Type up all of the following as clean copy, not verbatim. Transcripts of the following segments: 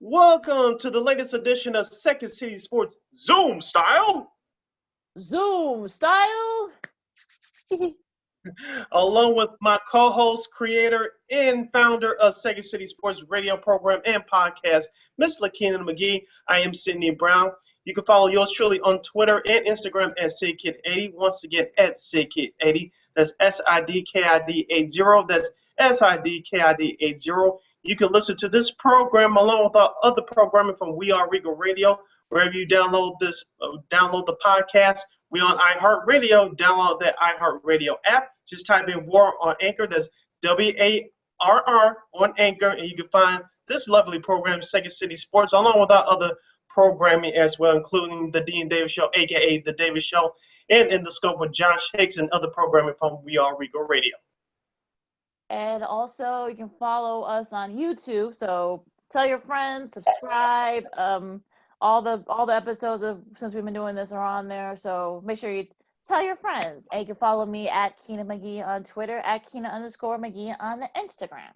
Welcome to the latest edition of Second City Sports Zoom Style, Zoom style. along with my co-host, creator, and founder of Second City Sports radio program and podcast, Miss Lakeena McGee. I am Sydney Brown. You can follow yours truly on Twitter and Instagram at SidKid80. Once again, at SidKid80. That's SIDKID80. That's SIDKID80. You can listen to this program along with our other programming from We Are Regal Radio. Wherever you download the podcast. We on iHeartRadio. Download that iHeartRadio app. Just type in War on Anchor. That's WARR on Anchor, and you can find this lovely program, Second City Sports, along with our other programming as well, including the Dean Davis Show, aka the Davis Show, and In the Scope with Josh Hicks and other programming from We Are Regal Radio. And also, you can follow us on YouTube. So tell your friends, subscribe. All the episodes of since we've been doing this are on there. So make sure you tell your friends. And you can follow me at Keena McGee on Twitter, at Keena_McGee on the Instagram.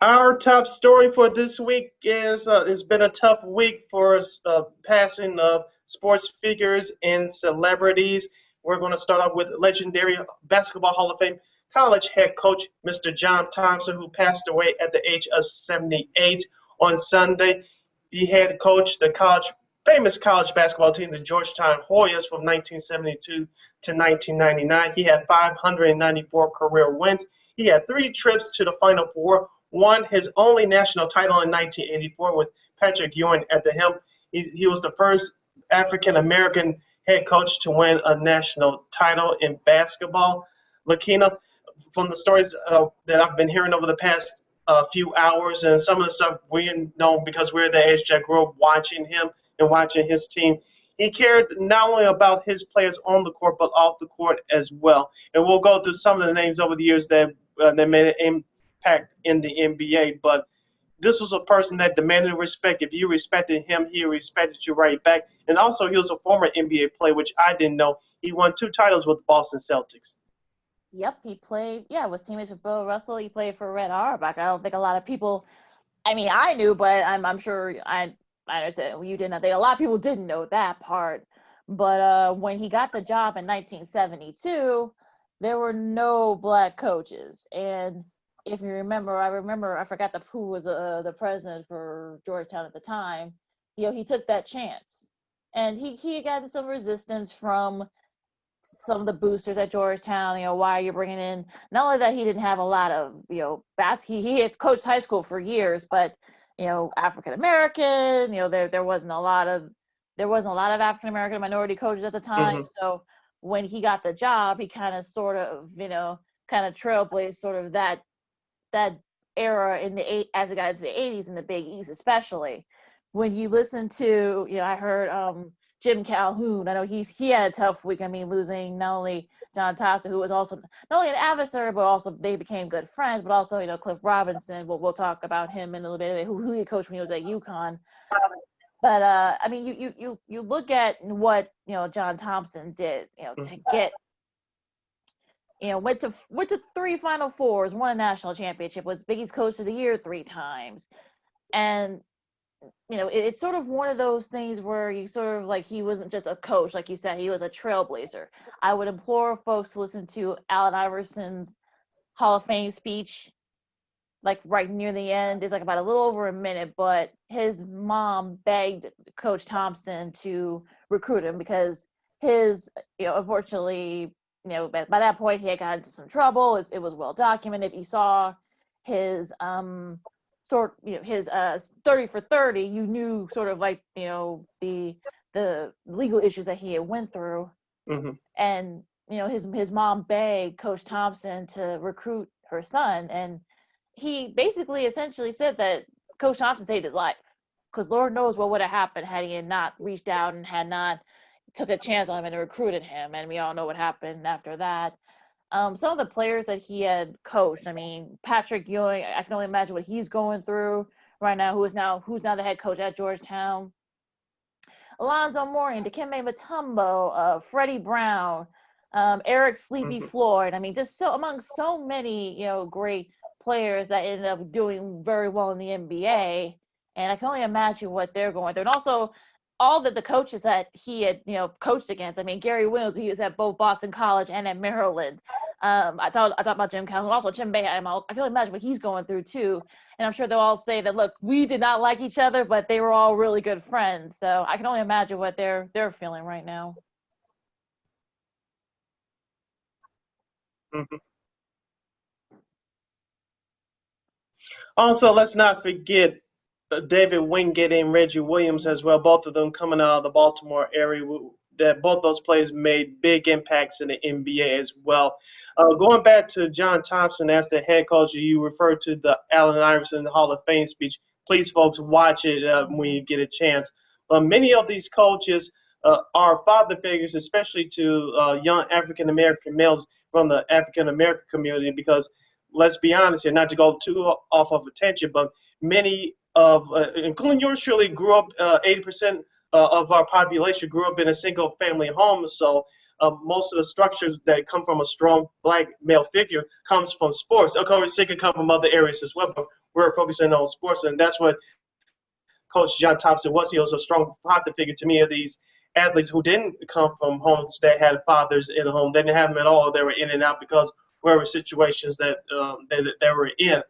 Our top story for this week is it's been a tough week for passing of sports figures and celebrities. We're going to start off with legendary Basketball Hall of Fame college head coach Mr. John Thompson, who passed away at the age of 78 on Sunday. He had coached the famous college basketball team, the Georgetown Hoyas, from 1972 to 1999. He had 594 career wins. He had 3 trips to the Final Four, won his only national title in 1984 with Patrick Ewing at the helm. He was the first African-American head coach to win a national title in basketball. Lakeena, from the stories that I've been hearing over the past few hours and some of the stuff we know because we're the age that grew up watching him and watching his team, he cared not only about his players on the court but off the court as well. And we'll go through some of the names over the years that made an impact in the NBA. But this was a person that demanded respect. If you respected him, he respected you right back. And also, he was a former NBA player, which I didn't know. He won 2 titles with the Boston Celtics. Yep, he played, was teammates with Bill Russell. He played for Red Auerbach. I don't think a lot of people, I knew, but I'm sure I understand you didn't. I think a lot of people didn't know that part. But when he got the job in 1972, there were no black coaches. And if you remember, I forgot who was the president for Georgetown at the time. He took that chance. And he had gotten some resistance from some of the boosters at Georgetown. Why are you bringing in? Not only that he didn't have a lot of he had coached high school for years, but African American. There wasn't a lot of African American minority coaches at the time. Mm-hmm. So when he got the job, he kind of trailblazed sort of that era as it got into the 80s in the Big East, especially when you listen to I heard Jim Calhoun. I know he had a tough week. Losing not only John Thompson, who was also not only an adversary, but also they became good friends. But also, Cliff Robinson. We'll talk about him in a little bit. Who he coached when he was at UConn. But you look at what John Thompson did. To get went to 3 Final Fours, won a national championship, was Big East Coach of the Year 3 times, and it's sort of one of those things where you sort of he wasn't just a coach, like you said, he was a trailblazer. I would implore folks to listen to Allen Iverson's Hall of Fame speech, right near the end. It's about a little over a minute, but his mom begged Coach Thompson to recruit him because unfortunately, by that point he had gotten into some trouble. It was well documented. If you saw his his 30 for 30, you knew sort of the legal issues that he had went through. Mm-hmm. And his mom begged Coach Thompson to recruit her son, and he basically essentially said that Coach Thompson saved his life, because Lord knows what would have happened had he not reached out and had not took a chance on him and recruited him. And we all know what happened after that. Some of the players that he had coached, Patrick Ewing, I can only imagine what he's going through right now, who's now the head coach at Georgetown. Alonzo Mourning, Dikembe Mutombo, Freddie Brown, Eric Sleepy Hmm. Floyd. I mean, just so among so many, great players that ended up doing very well in the NBA. And I can only imagine what they're going through. And also all the coaches that he had, coached against. I mean, Gary Williams, he was at both Boston College and at Maryland. I talked about Jim Calhoun, also Jim Boeheim. I can only imagine what he's going through too. And I'm sure they'll all say that, look, we did not like each other, but they were all really good friends. So I can only imagine what they're feeling right now. Hmm. Also, let's not forget David Wingate and Reggie Williams as well. Both of them coming out of the Baltimore area. That both those players made big impacts in the NBA as well. Going back to John Thompson as the head coach, you referred to the Allen Iverson Hall of Fame speech. Please, folks, watch it when Mhm. you get a chance. Many of these coaches are father figures, especially to young African American males from the African American community, because let's be honest here, not to go too off of attention, but many of, including yours truly, grew up, 80% of our population grew up in a single family home. So most of the structures that come from a strong black male figure comes from sports. Of course, it can come from other areas as well, but we're focusing on sports, and that's what Coach John Thompson was. He was a strong father figure to me of these athletes who didn't come from homes that had fathers in the home. They didn't have them at all. They were in and out because whatever situations that they were in.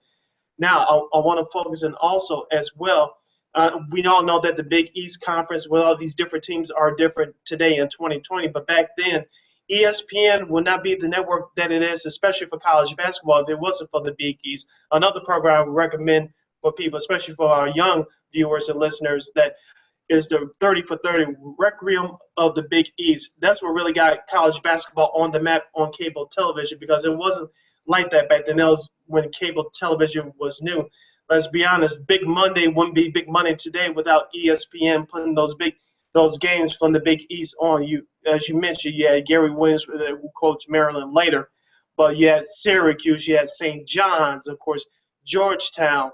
Now, I want to focus in also as well. We all know that the Big East Conference with all these different teams are different today in 2020, but back then, ESPN would not be the network that it is, especially for college basketball, if it wasn't for the Big East. Another program I would recommend for people, especially for our young viewers and listeners, that is the 30 for 30 Requiem of the Big East. That's what really got college basketball on the map on cable television, because it wasn't like that back then. That was when cable television was new. Let's be honest, Big Monday wouldn't be Big Monday today without ESPN putting those games from the Big East on. You, as you mentioned, you had Gary Williams who coached Maryland later, but you had Syracuse, you had St. John's, of course, Georgetown,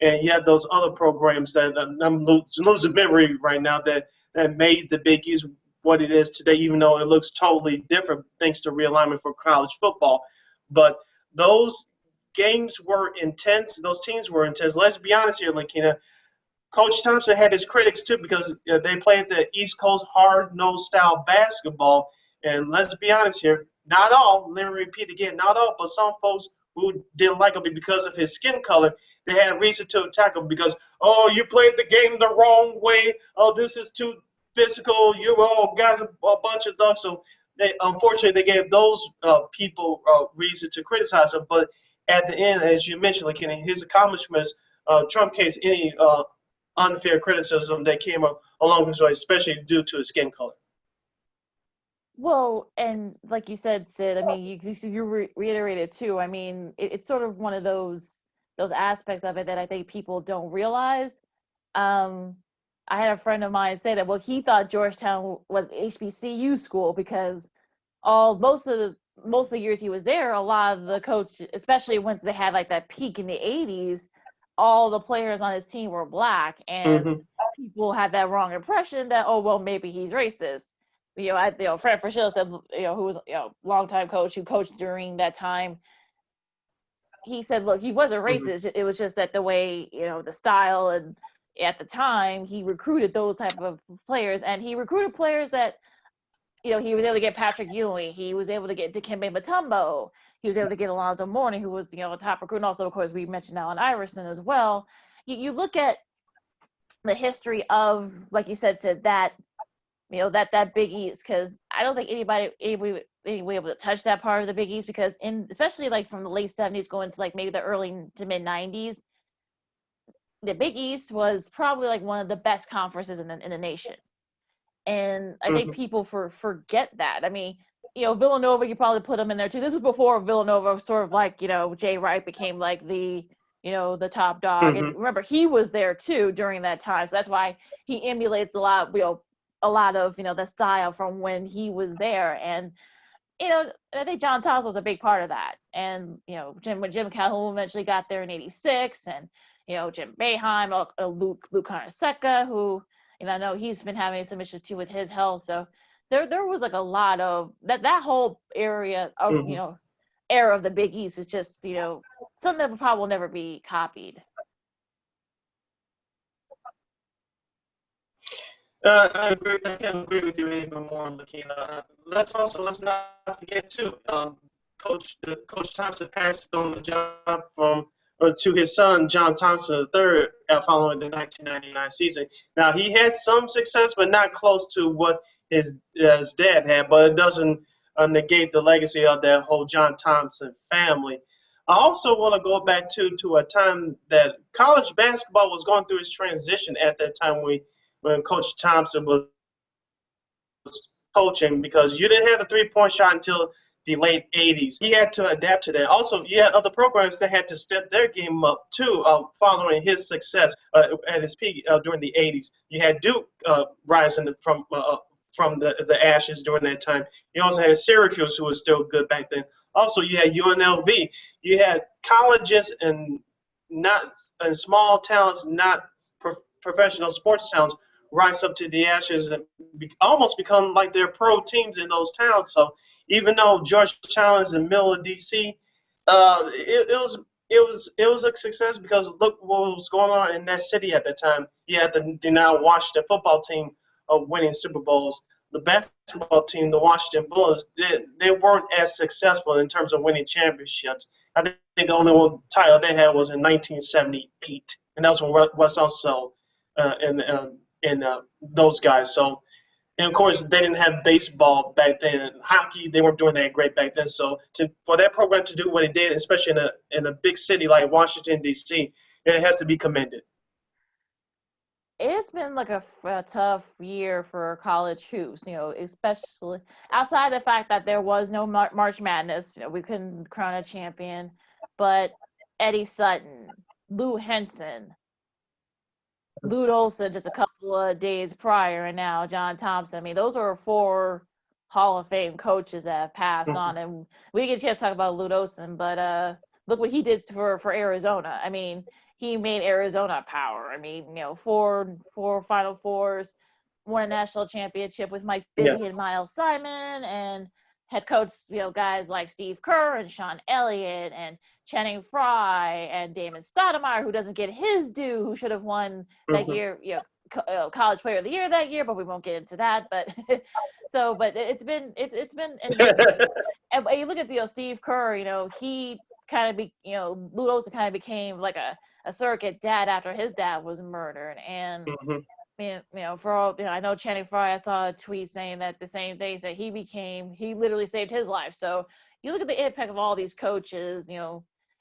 and you had those other programs that I'm losing memory right now that made the Big East what it is today, even though it looks totally different thanks to realignment for college football. But those games were intense. Those teams were intense. Let's be honest here, Lakeena. Coach Thompson had his critics too, because they played the East Coast hard nosed style basketball. And let's be honest here, not all, let me repeat again, not all, but some folks who didn't like him because of his skin color, they had reason to attack him because, oh, you played the game the wrong way. Oh, this is too physical. You all guys are a bunch of thugs. So unfortunately, they gave those people reason to criticize him. But at the end, as you mentioned, like his accomplishments trumped any unfair criticism that came along his way, especially due to his skin color. Well, and like you said, Sid, I mean, reiterated too. I mean, it's sort of one of those aspects of it that I think people don't realize. Um, I had a friend of mine say that, well, he thought Georgetown was HBCU school because all most of the years he was there, a lot of the coach, especially once they had like that peak in the 80s, all the players on his team were black, and Mm-hmm. people had that wrong impression that, oh well, maybe he's racist. Fred Fraschilla said, who was longtime coach who coached during that time. He said, look, he wasn't Mm-hmm. racist. It was just that the way, the style, and at the time he recruited those type of players, and he recruited players that he was able to get Patrick Ewing. He was able to get Dikembe Mutombo. He was able to get Alonzo Mourning, who was, a top recruit. And also, of course, we mentioned Allen Iverson as well. You look at the history of, like you said that, that Big East, because I don't think anybody able to touch that part of the Big East, because especially like from the late 70s going to like maybe the early to mid 90s, the Big East was probably like one of the best conferences in the nation. And I think Mm-hmm. people forget that. I mean, Villanova, you probably put them in there too. This was before Villanova sort of like, Jay Wright became like the top dog. And Mm-hmm. remember, he was there too during that time. So that's why he emulates a lot of, the style from when he was there. And, I think John Thompson was a big part of that. And, when Jim Calhoun eventually got there in 86, and, Jim Boeheim, Luke Carnesecca, who, I know he's been having some issues too with his health. So there was like a lot of that whole area of era of the Big East is just something that probably will never be copied. I can agree with you even more, Lakeena. Let's not forget too. Coach Thompson passed on the job to his son John Thompson III following the 1999 season. Now he had some success, but not close to what his dad had. But it doesn't negate the legacy of that whole John Thompson family. I also want to go back to a time that college basketball was going through its transition at that time when Coach Thompson was coaching, because you didn't have the 3-point shot until the late 80s. He had to adapt to that. Also, you had other programs that had to step their game up too, following his success at his peak during the 80s. You had Duke rising from the ashes during that time. You also had Syracuse, who was still good back then. Also, you had UNLV. You had colleges and small towns, not professional sports towns, rise up to the ashes and almost become like they're pro teams in those towns. So even though Georgetown is in the middle of DC, it was a success, because look what was going on in that city at the time. You had the now Washington football team winning Super Bowls. The basketball team, the Washington Bullets, they weren't as successful in terms of winning championships. I think the only one title they had was in 1978, and that was when Wes also and those guys. So, and of course, they didn't have baseball back then. Hockey, they weren't doing that great back then. So, for that program to do what it did, especially in a big city like Washington D.C., it has to be commended. It's been like a tough year for college hoops, especially outside the fact that there was no March Madness. We couldn't crown a champion, but Eddie Sutton, Lou Henson, Lute Olson just a couple of days prior, and now John Thompson. I mean, those are 4 Hall of Fame coaches that have passed on, and we didn't get a chance to talk about Lute Olson, but look what he did for Arizona. I mean, he made Arizona power. I mean, 4 Final Fours, won a national championship with Mike Bibby and Miles Simon, and head coach, guys like Steve Kerr and Sean Elliott and Channing Frye and Damon Stoudemire, who doesn't get his due, who should have won that year, College Player of the Year that year, but we won't get into that. But but it's been and you look at Steve Kerr, he kind of Lute Olson kind of became like a surrogate dad after his dad was murdered, and for all I know, Channing Frye, I saw a tweet saying that the same thing, that he literally saved his life. So you look at the impact of all these coaches,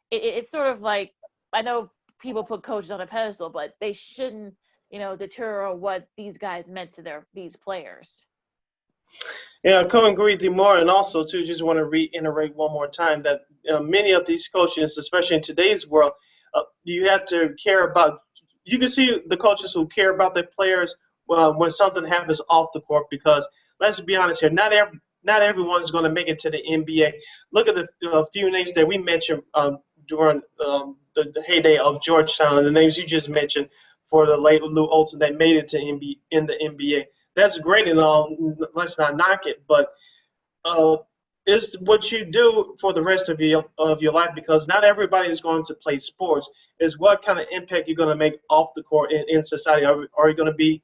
it's sort of like, I know people put coaches on a pedestal, but they shouldn't, deter what these guys meant to these players. Yeah, I couldn't agree with you more. And also, too, just want to reiterate one more time that many of these coaches, especially in today's world, you have to care about. You can see the coaches who care about their players when something happens off the court. Because let's be honest here, not everyone is going to make it to the NBA. Look at the few names that we mentioned during the heyday of Georgetown, and the names you just mentioned for the late Lou Olson that made it to in the NBA. That's great and all. Let's not knock it, but it's what you do for the rest of your life, because not everybody is going to play sports. Is what kind of impact you're going to make off the court in society. Are you going to be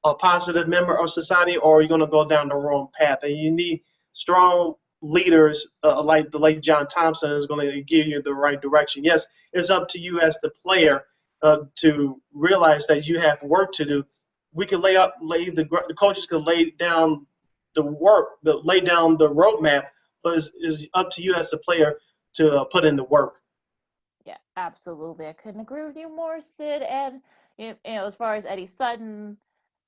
a positive member of society, or are you going to go down the wrong path? And you need strong leaders like the late John Thompson is going to give you the right direction. Yes, it's up to you as the player to realize that you have work to do. We could the coaches could lay down the work, lay down the roadmap, but it's up to you as the player to put in the work. Yeah, absolutely. I couldn't agree with you more, Sid. And as far as Eddie Sutton,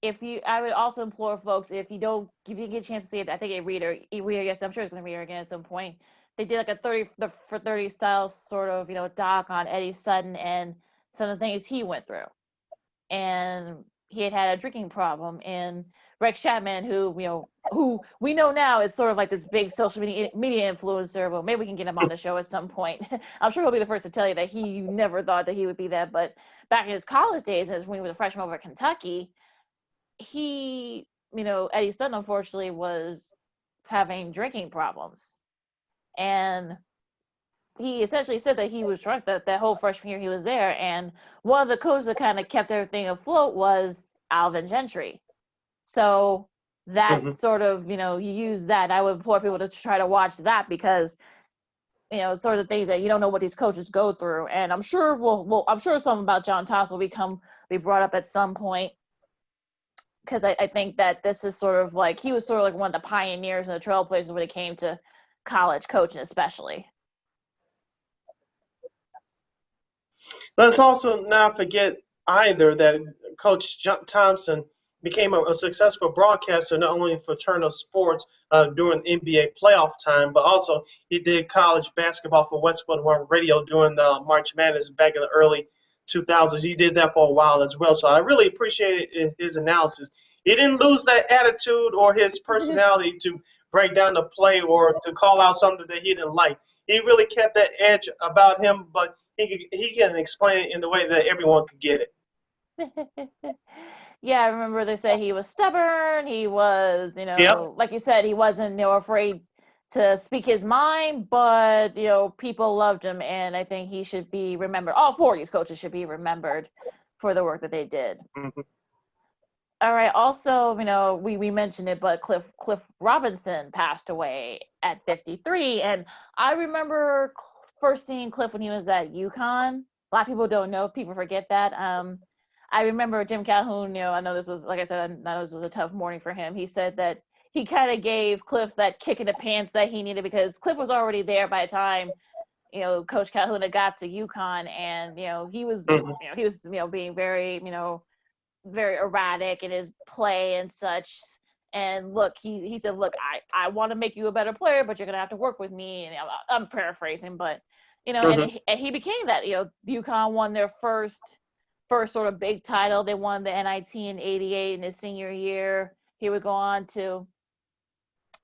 I would also implore folks, if you get a chance to see it, I think yes, I'm sure it's going to read again at some point. They did like a 30 for 30 style sort of doc on Eddie Sutton and some of the things he went through, and he had a drinking problem, and Rex Chapman, who we know now is sort of like this big social media influencer. Well, maybe we can get him on the show at some point. I'm sure he'll be the first to tell you that he never thought that he would be that. But back in his college days, when he was a freshman over at Kentucky, he Eddie Sutton unfortunately was having drinking problems, and he essentially said that he was drunk that whole freshman year he was there. And one of the coaches that kind of kept everything afloat was Alvin Gentry. So that Mhm. sort of, you use that. I would implore people to try to watch that because, sort of things that you don't know what these coaches go through. And I'm sure I'm sure something about John Thompson will be brought up at some point, because I think that this is sort of like, he was sort of like one of the pioneers and the trailblazers when it came to college coaching, especially. Let's also not forget either that Coach Thompson became a successful broadcaster not only for Turner Sports during NBA playoff time, but also he did college basketball for Westwood One Radio during the March Madness back in the early 2000s. He did that for a while as well. So I really appreciate his analysis. He didn't lose that attitude or his personality to break down the play or to call out something that he didn't like. He really kept that edge about him, but he can explain it in the way that everyone could get it. Yeah, I remember they said he was stubborn. He was, Yep. like you said, he wasn't, afraid to speak his mind, but, people loved him. And I think he should be remembered. All four of these coaches should be remembered for the work that they did. Mm-hmm. All right. Also, we mentioned it, but Cliff Robinson passed away at 53. And I remember first seeing Cliff when he was at UConn. A lot of people don't know. People forget that. I remember Jim Calhoun, I know this was, like I said, I know this was a tough morning for him. He said that he kind of gave Cliff that kick in the pants that he needed, because Cliff was already there by the time, Coach Calhoun had got to UConn. And, he was, being very, very erratic in his play and such. And look, he said, look, I want to make you a better player, but you're going to have to work with me. And I'm paraphrasing, but, Mm-hmm. and he became that. UConn won their first sort of big title. They won the NIT in '88 in his senior year. He would go on to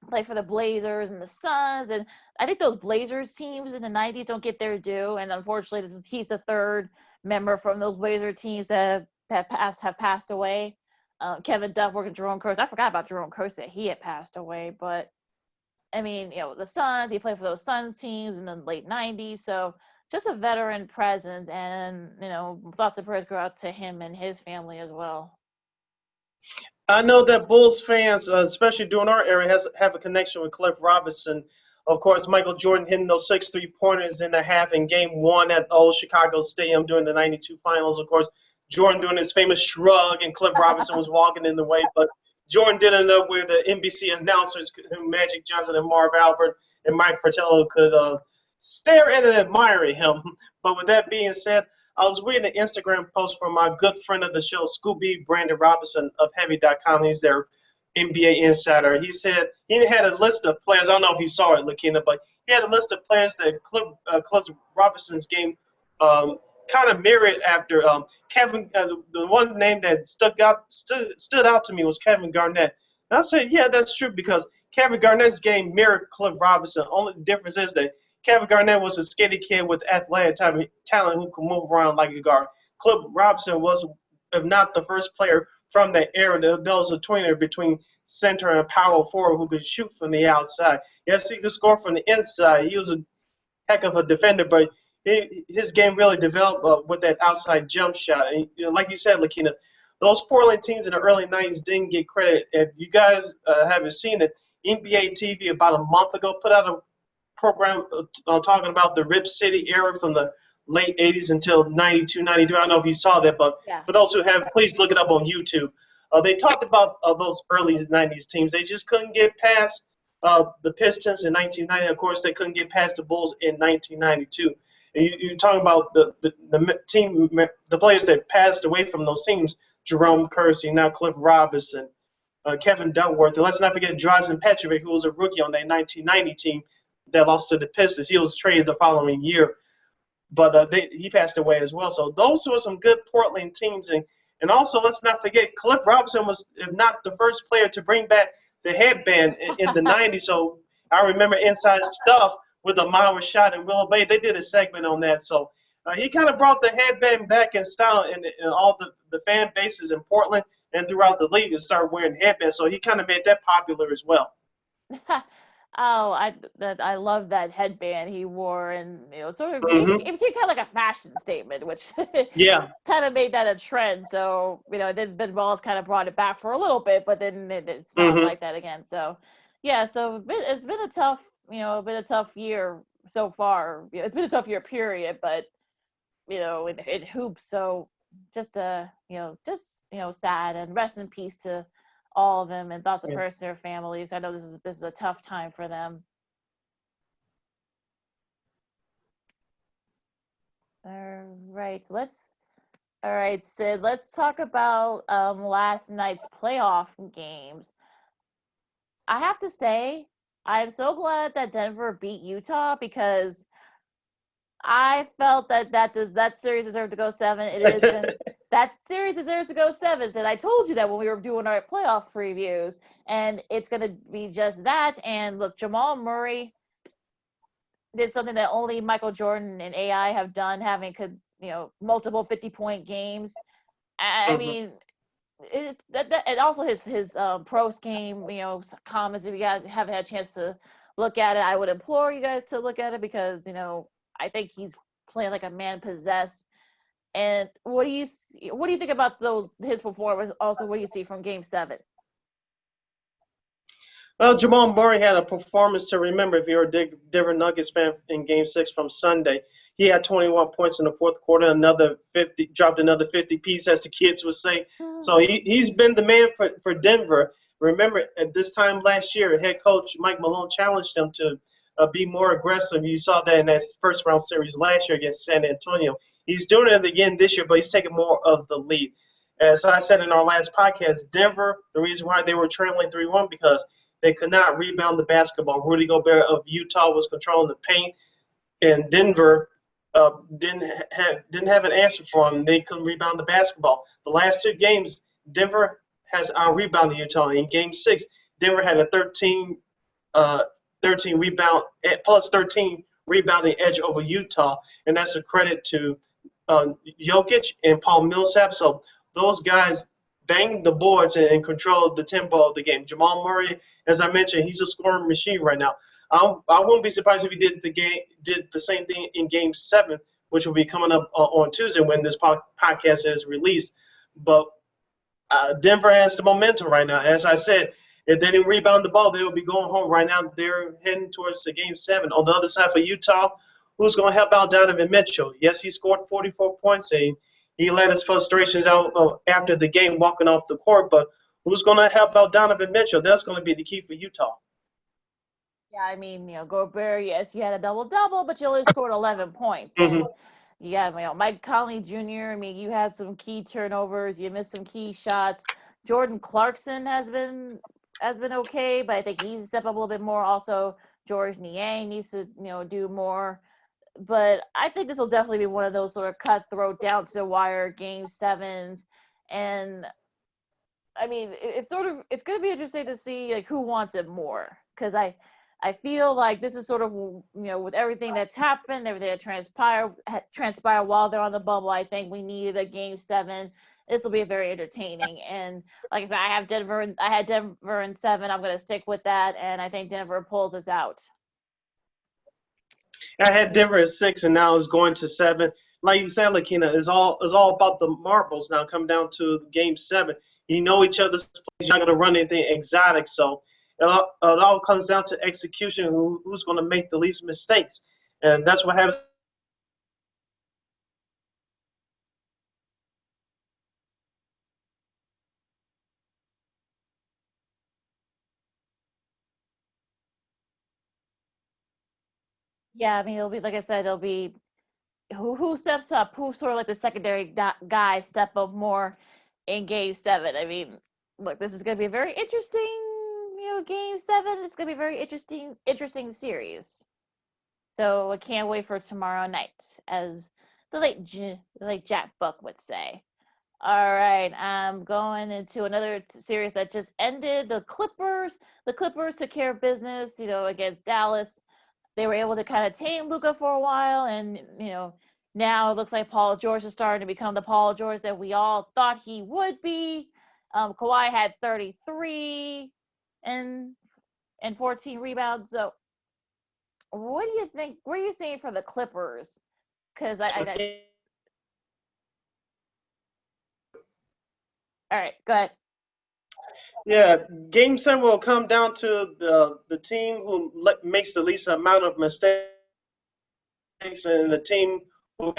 play for the Blazers and the Suns. And I think those Blazers teams in the '90s don't get their due. And unfortunately, he's the third member from those Blazer teams that have passed away. Kevin Duckworth and Jerome Curse. I forgot about Jerome Curse, that he had passed away. But I mean, the Suns, he played for those Suns teams in the late '90s. So just a veteran presence, and thoughts and prayers go out to him and his family as well. I know that Bulls fans, especially during our era, have a connection with Cliff Robinson. Of course, Michael Jordan hitting those 6 3-pointers in the half in Game One at the old Chicago Stadium during the '92 Finals. Of course, Jordan doing his famous shrug, and Cliff Robinson was walking in the way. But Jordan did enough where the NBC announcers, Magic Johnson and Marv Albert and Mike Fratello, could stare at and admire him. But with that being said, I was reading an Instagram post from my good friend of the show, Scooby Brandon Robinson of Heavy.com. He's their NBA insider. He said he had a list of players. I don't know if you saw it, Lakeena, but he had a list of players that Cliff Robinson's game kind of mirrored after Kevin. The one name that stood out to me was Kevin Garnett. And I said, yeah, that's true, because Kevin Garnett's game mirrored Cliff Robinson. Only the difference is that Kevin Garnett was a skinny kid with athletic talent who could move around like a guard. Cliff Robinson was, if not the first player from that era, that was a tweener between center and power forward who could shoot from the outside. Yes, he could score from the inside. He was a heck of a defender, but his game really developed with that outside jump shot. And, like you said, Lakeena, those Portland teams in the early '90s didn't get credit. If you guys haven't seen it, NBA TV about a month ago put out a program talking about the Rip City era from the late 80s until 92, 93. I don't know if you saw that, but Yeah. for those who have, please look it up on YouTube. They talked about those early 90s teams. They just couldn't get past the Pistons in 1990. Of course, they couldn't get past the Bulls in 1992. And you're talking about the team, the players that passed away from those teams: Jerome Kersey, now Cliff Robinson, Kevin Duckworth, and let's not forget Drazen Petrovic, who was a rookie on that 1990 team that lost to the Pistons. He was traded the following year, but he passed away as well. So those were some good Portland teams. And also, let's not forget, Cliff Robinson was, if not the first player to bring back the headband in the 90s. So I remember Inside Stuff with the Myra Shot in Willow Bay. They did a segment on that. So he kind of brought the headband back in style, and all the fan bases in Portland and throughout the league and started wearing headbands. So he kind of made that popular as well. Oh, I love that headband he wore, and sort of Hmm. it became kind of like a fashion statement, which Yeah. kind of made that a trend. So then Ben Wallace kind of brought it back for a little bit, but then it stopped Hmm. like that again. So yeah, so it's been a tough year so far. It's been a tough year period, but in hoops. So just sad, and rest in peace to all of them, and thoughts of Yeah. prayers to their families. I know this is a tough time for them. All right, Sid, let's talk about last night's playoff games. I have to say, I'm so glad that Denver beat Utah, because I felt that series deserved to go seven. It is going that series deserves to go seven. And I told you that when we were doing our playoff previews, and it's going to be just that. And look, Jamal Murray did something that only Michael Jordan and AI have done, having multiple 50-point games. I Hmm. mean, and also his pros game, comments. If you guys haven't had a chance to look at it, I would implore you guys to look at it, because I think he's playing like a man possessed. And what do you think about his performance? Also, what do you see from Game 7? Well, Jamal Murray had a performance to remember if you're a Denver Nuggets fan in Game 6 from Sunday. He had 21 points in the fourth quarter, another 50, dropped another 50 piece, as the kids would say. So he's been the man for Denver. Remember, at this time last year, head coach Mike Malone challenged him to be more aggressive. You saw that in that first round series last year against San Antonio. He's doing it again this year, but he's taking more of the lead. As I said in our last podcast, Denver, the reason why they were trailing 3-1 because they could not rebound the basketball. Rudy Gobert of Utah was controlling the paint, and Denver didn't have an answer for them. They couldn't rebound the basketball. The last two games, Denver has out rebounded Utah. In Game 6, Denver had a 13 rebound plus 13 rebounding edge over Utah, and that's a credit to Jokic and Paul Millsap. So those guys banged the boards and controlled the tempo of the game. Jamal Murray, as I mentioned, he's a scoring machine right now. I wouldn't be surprised if he did the same thing in Game 7, which will be coming up on Tuesday when this podcast is released. But Denver has the momentum right now. As I said, if they didn't rebound the ball, they will be going home right now. They're heading towards the Game 7. On the other side for Utah, who's going to help out Donovan Mitchell? Yes, he scored 44 points, and he let his frustrations out after the game walking off the court. But who's going to help out Donovan Mitchell? That's going to be the key for Utah. Yeah, I mean, Gobert, yes, he had a double-double, but you only scored 11 points. Mm-hmm. And yeah, Mike Conley Jr., I mean, you had some key turnovers, you missed some key shots. Jordan Clarkson has been okay, but I think he needs to step up a little bit more. Also, George Niang needs to, do more. But I think this will definitely be one of those sort of cutthroat, down to the wire Game 7s. And I mean, it's going to be interesting to see like who wants it more, because I feel like this is sort of, with everything that's happened, everything that transpired while they're on the bubble. I think we needed a Game 7. This will be very entertaining. And like I said, I had Denver in 7. I'm going to stick with that, and I think Denver pulls us out. I had Denver at 6, and now it's going to 7. Like you said, Lakeena, it's all about the marbles now. Come down to Game 7. You know each other's plays. You're not going to run anything exotic, so it all comes down to execution. Who's going to make the least mistakes, and that's what happens. Yeah, I mean, it'll be like I said, it'll be who steps up, who sort of like the secondary guy step up more in Game 7. I mean, look, this is going to be a very interesting, Game 7. It's going to be a very interesting series. So I can't wait for tomorrow night, as the late Jack Buck would say. All right, I'm going into another series that just ended. The Clippers took care of business, against Dallas. They were able to kind of tame Luka for a while, and now it looks like Paul George is starting to become the Paul George that we all thought he would be. Kawhi had 33 and 14 rebounds. So, what do you think? What are you seeing for the Clippers? Because all right, go ahead. Yeah, Game 7 will come down to the team who makes the least amount of mistakes and the team who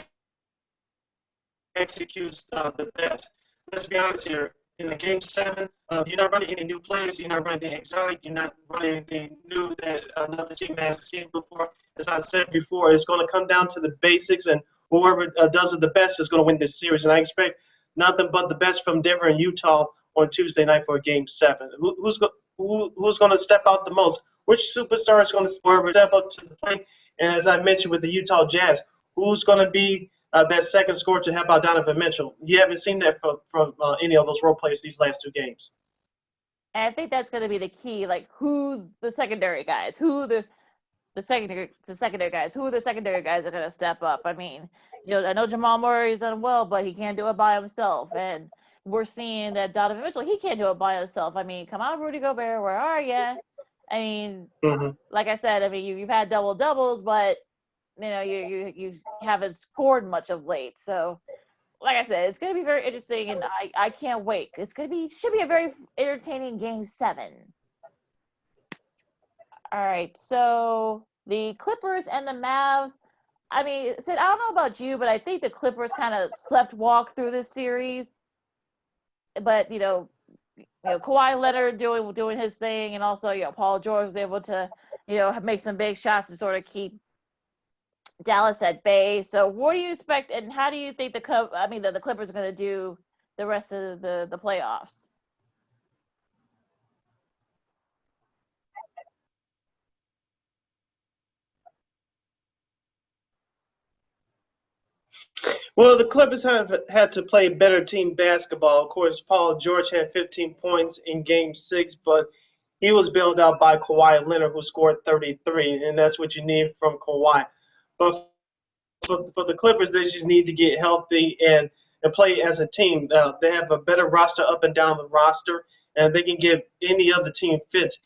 executes the best. Let's be honest here. In the Game 7, you're not running any new plays. You're not running anything exotic. You're not running anything new that another team hasn't seen before. As I said before, it's going to come down to the basics, and whoever does it the best is going to win this series. And I expect nothing but the best from Denver and Utah on Tuesday night for Game 7. Who's going to step out the most? Which superstar is going to step up to the plate? And as I mentioned with the Utah Jazz, who's going to be that second scorer to help out Donovan Mitchell? You haven't seen that from any of those role players these last two games. And I think that's going to be the key. Like, who the secondary guys? Who the secondary guys? Who are the secondary guys that are going to step up? I mean, I know Jamal Murray's done well, but he can't do it by himself. And we're seeing that Donovan Mitchell, he can't do it by himself. I mean, come on, Rudy Gobert, where are you? I mean, like I said, I mean, you've had double doubles, but you haven't scored much of late. So, like I said, it's going to be very interesting, and I can't wait. Should be a very entertaining Game 7. All right, so the Clippers and the Mavs. I mean, Sid, I don't know about you, but I think the Clippers kind of slept walk through this series. But Kawhi Leonard doing his thing, and also Paul George was able to make some big shots to sort of keep Dallas at bay. So what do you expect, and how do you think the Clippers are going to do the rest of the playoffs? Well, the Clippers have had to play better team basketball. Of course, Paul George had 15 points in Game 6, but he was bailed out by Kawhi Leonard, who scored 33, and that's what you need from Kawhi. But for the Clippers, they just need to get healthy and play as a team. They have a better roster up and down the roster, and they can give any other team fits.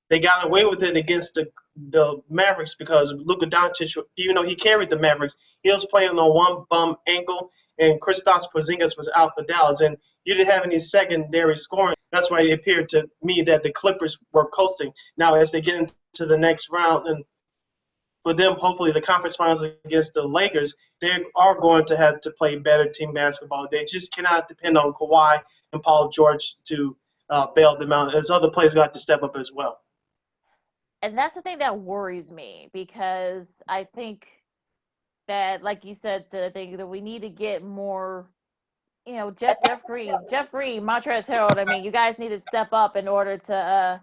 They got away with it against the Mavericks because Luka Doncic, even though he carried the Mavericks, he was playing on one bum ankle, and Kristaps Porzingis was out for Dallas, and you didn't have any secondary scoring. That's why it appeared to me that the Clippers were coasting. Now, as they get into the next round, and for them, hopefully, the conference finals against the Lakers, they are going to have to play better team basketball. They just cannot depend on Kawhi and Paul George to bail them out. As other players got to step up as well. And that's the thing that worries me, because I think that, like you said, Sid, I think that we need to get more, Jeff Green, Montrezl Harrell. I mean, you guys need to step up in order to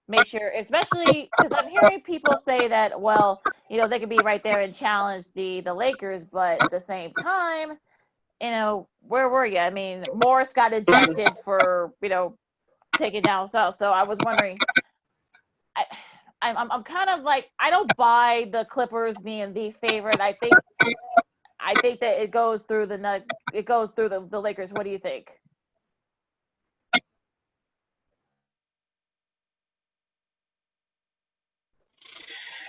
make sure, especially because I'm hearing people say that, well, they could be right there and challenge the Lakers, but at the same time, where were you? I mean, Morris got ejected for, taking down South. So I was wondering, I'm kind of like, I don't buy the Clippers being the favorite. I think that it goes through the Lakers. What do you think?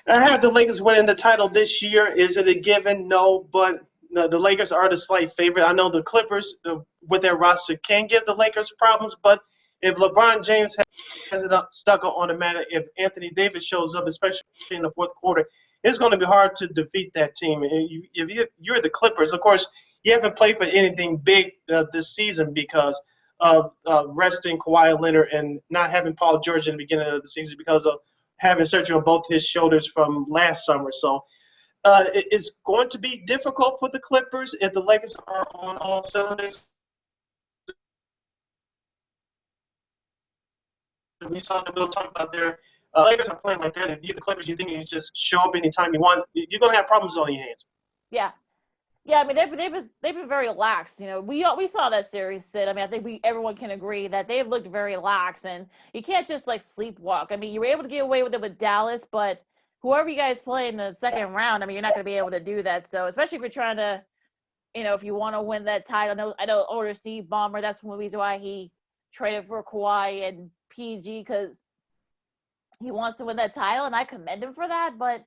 I have the Lakers winning the title this year. Is it a given? No, but the Lakers are the slight favorite. I know the Clippers, with their roster, can give the Lakers problems, but if LeBron James has it stuck on the matter, if Anthony Davis shows up, especially in the fourth quarter, it's going to be hard to defeat that team. If you're the Clippers, of course, you haven't played for anything big this season because of resting Kawhi Leonard and not having Paul George in the beginning of the season because of having surgery on both his shoulders from last summer. So it's going to be difficult for the Clippers if the Lakers are on all cylinders. We saw that we'll talk about their Lakers are playing like that. If you're the Clippers, you think you just show up anytime you want, you're going to have problems on your hands. Yeah. Yeah, I mean they've been very lax. We saw that series, Sid. I mean, I think everyone can agree that they've looked very lax, and you can't just like sleepwalk. I mean, you were able to get away with it with Dallas, but whoever you guys play in the second round, I mean, you're not going to be able to do that. So, especially if you're trying to, if you want to win that title. I know owner Steve Ballmer. That's one reason why he traded for Kawhi and PG because he wants to win that title, and I commend him for that. But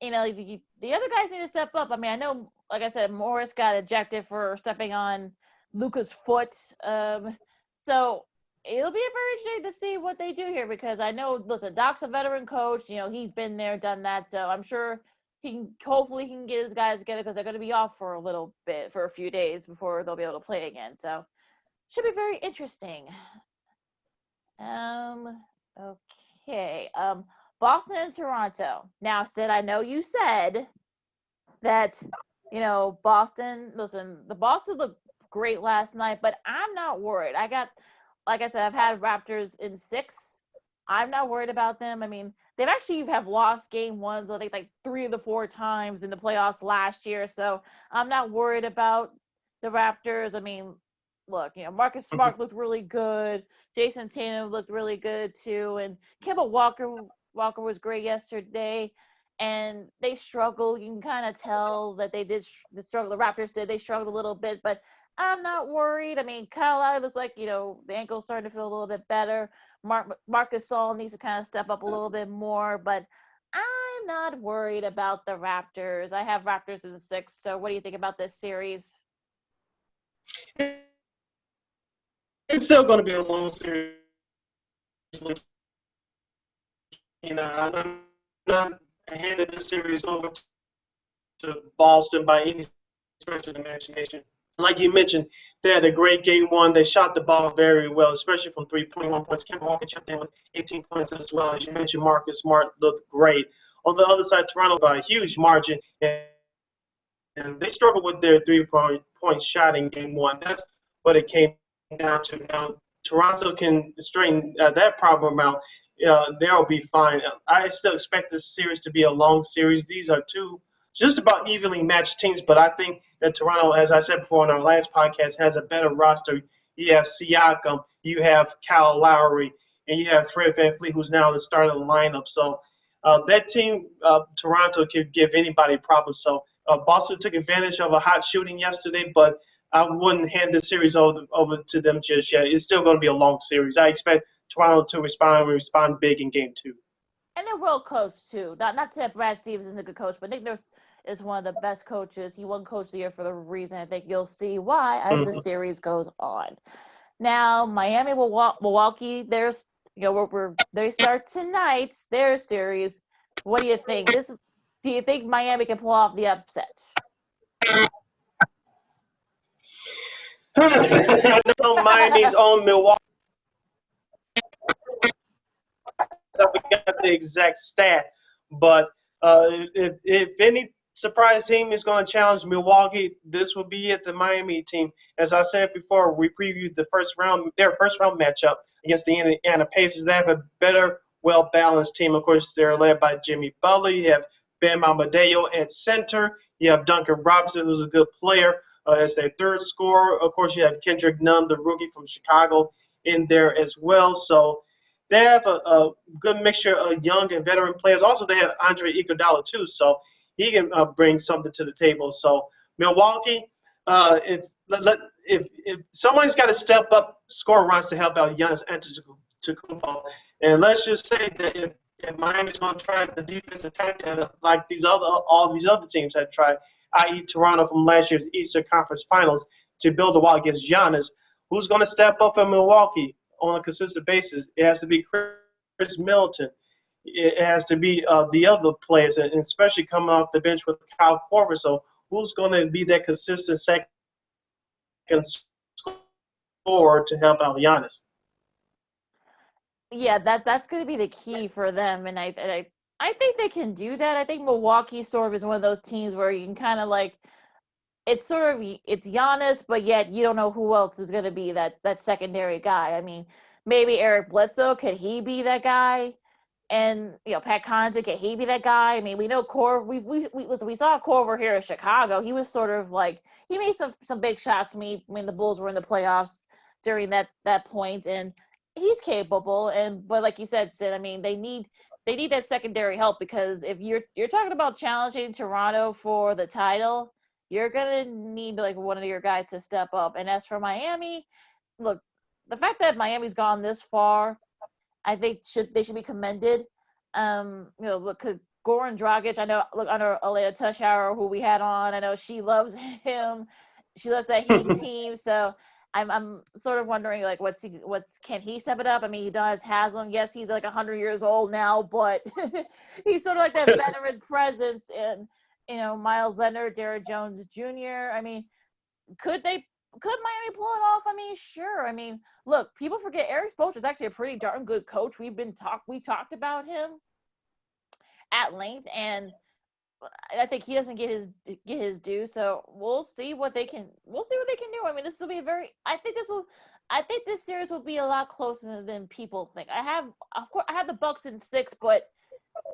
the other guys need to step up. I mean, I know, like I said, Morris got ejected for stepping on Luka's foot. So it'll be very interesting to see what they do here because I know, listen, Doc's a veteran coach. He's been there, done that. So I'm sure hopefully he can get his guys together because they're going to be off for a little bit, for a few days before they'll be able to play again. So should be very interesting. Okay. Boston and Toronto. Now, Sid, I know you said that, Boston, listen, the Boston looked great last night, but I'm not worried. Like I said, I've had Raptors in 6. I'm not worried about them. I mean, they've actually have lost game ones, I think, like 3 of the 4 times in the playoffs last year. So I'm not worried about the Raptors. I mean, look, Marcus Smart looked really good. Jason Tatum looked really good too. And Kemba Walker was great yesterday. And they struggled. You can kind of tell that they did struggle. The Raptors did. They struggled a little bit, but I'm not worried. I mean, Kyle Lowry looks like, the ankle's starting to feel a little bit better. Marcus Gasol needs to kind of step up a little bit more, but I'm not worried about the Raptors. I have Raptors in 6. So what do you think about this series? It's still going to be a long series. I'm not handing this series over to Boston by any stretch of the imagination. Like you mentioned, they had a great game 1. They shot the ball very well, especially from 21 points. Kemba Walker chipped in with 18 points as well. As you mentioned, Marcus Smart looked great. On the other side, Toronto by a huge margin, and they struggled with their 3-point shot in game 1. That's what it came down to. Now, Toronto can straighten that problem out. They'll be fine. I still expect this series to be a long series. These are 2 just about evenly matched teams, but I think that Toronto, as I said before in our last podcast, has a better roster. You have Siakam, you have Kyle Lowry, and you have Fred VanVleet, who's now the starter of the lineup. So that team, Toronto, could give anybody problems. So Boston took advantage of a hot shooting yesterday, but I wouldn't hand the series over to them just yet. It's still going to be a long series. I expect Toronto to respond big in game 2. And they're well coached too. Not that Brad Stevens isn't a good coach, but Nick Nurse is one of the best coaches. He won Coach of the Year for the reason. I think you'll see why as the series goes on. Now, Miami, Milwaukee. There's they start tonight. Their series. What do you think? Do you think Miami can pull off the upset? I know Miami's on Milwaukee. We got the exact stat, but if any surprise team is going to challenge Milwaukee, this will be it. The Miami team. As I said before, we previewed their first round matchup against the Indiana Pacers. They have a better, well-balanced team. Of course, they're led by Jimmy Butler. You have Bam Adebayo at center. You have Duncan Robinson, who's a good player, as their third scorer. Of course, you have Kendrick Nunn, the rookie from Chicago, in there as well. So they have a good mixture of young and veteran players. Also, they have Andre Iguodala too, so he can bring something to the table. So Milwaukee, if someone's got to step up, score runs to help out Giannis Antetokounmpo, and let's just say that if Miami's going to try the defensive attack like all these other teams have tried, i.e. Toronto from last year's Eastern Conference Finals, to build a wall against Giannis, who's going to step up for Milwaukee on a consistent basis? It has to be Chris Middleton. It has to be the other players, and especially coming off the bench with Kyle Korver. So who's going to be that consistent second scorer to help out Giannis? Yeah, that's going to be the key for them, and I think they can do that. I think Milwaukee sort of is one of those teams where you can kind of it's Giannis, but yet you don't know who else is going to be that secondary guy. I mean, maybe Eric Bledsoe, could he be that guy? And Pat Connaughton, could he be that guy? I mean, we know Korver. We saw Korver here in Chicago. He was sort of he made some big shots for me when the Bulls were in the playoffs during that point, and he's capable. But like you said, Sid, I mean, they need that secondary help, because if you're talking about challenging Toronto for the title, you're gonna need one of your guys to step up. And as for Miami, look, the fact that Miami's gone this far, I think they should be commended. Look, Goran Dragic, I know, look, under Alea Tushauer, who we had on, I know she loves him. She loves that Heat team. So I'm sort of wondering, like, can he step it up? I mean, he does Haslam. Yes, he's like 100 years old now, but he's sort of like that veteran presence. And Miles Leonard, Derrick Jones Jr. I mean, could Miami pull it off? I mean, sure. I mean, look, people forget Eric Spoelstra is actually a pretty darn good coach. We talked about him at length, and I think he doesn't get his due. So we'll see what they can do. I mean, this will be I think this series will be a lot closer than people think. I have the Bucks in 6, but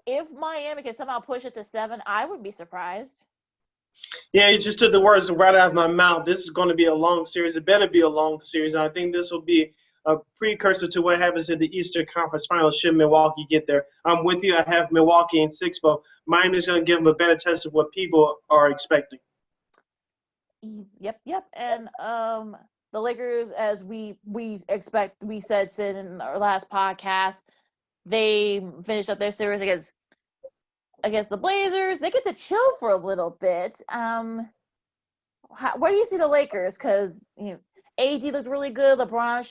if Miami can somehow push it to 7, I wouldn't be surprised. Yeah, you just took the words right out of my mouth. This is going to be a long series. It better be a long series. I think this will be a precursor to what happens in the Eastern Conference Finals should Milwaukee get there. I'm with you. I have Milwaukee in 6, but Miami's going to give them a better test of what people are expecting. Yep. And the Lakers, as we expect, we said, Sid, in our last podcast, they finished up their series against the Blazers. They get to chill for a little bit. Where do you see the Lakers? Because AD looked really good. LeBron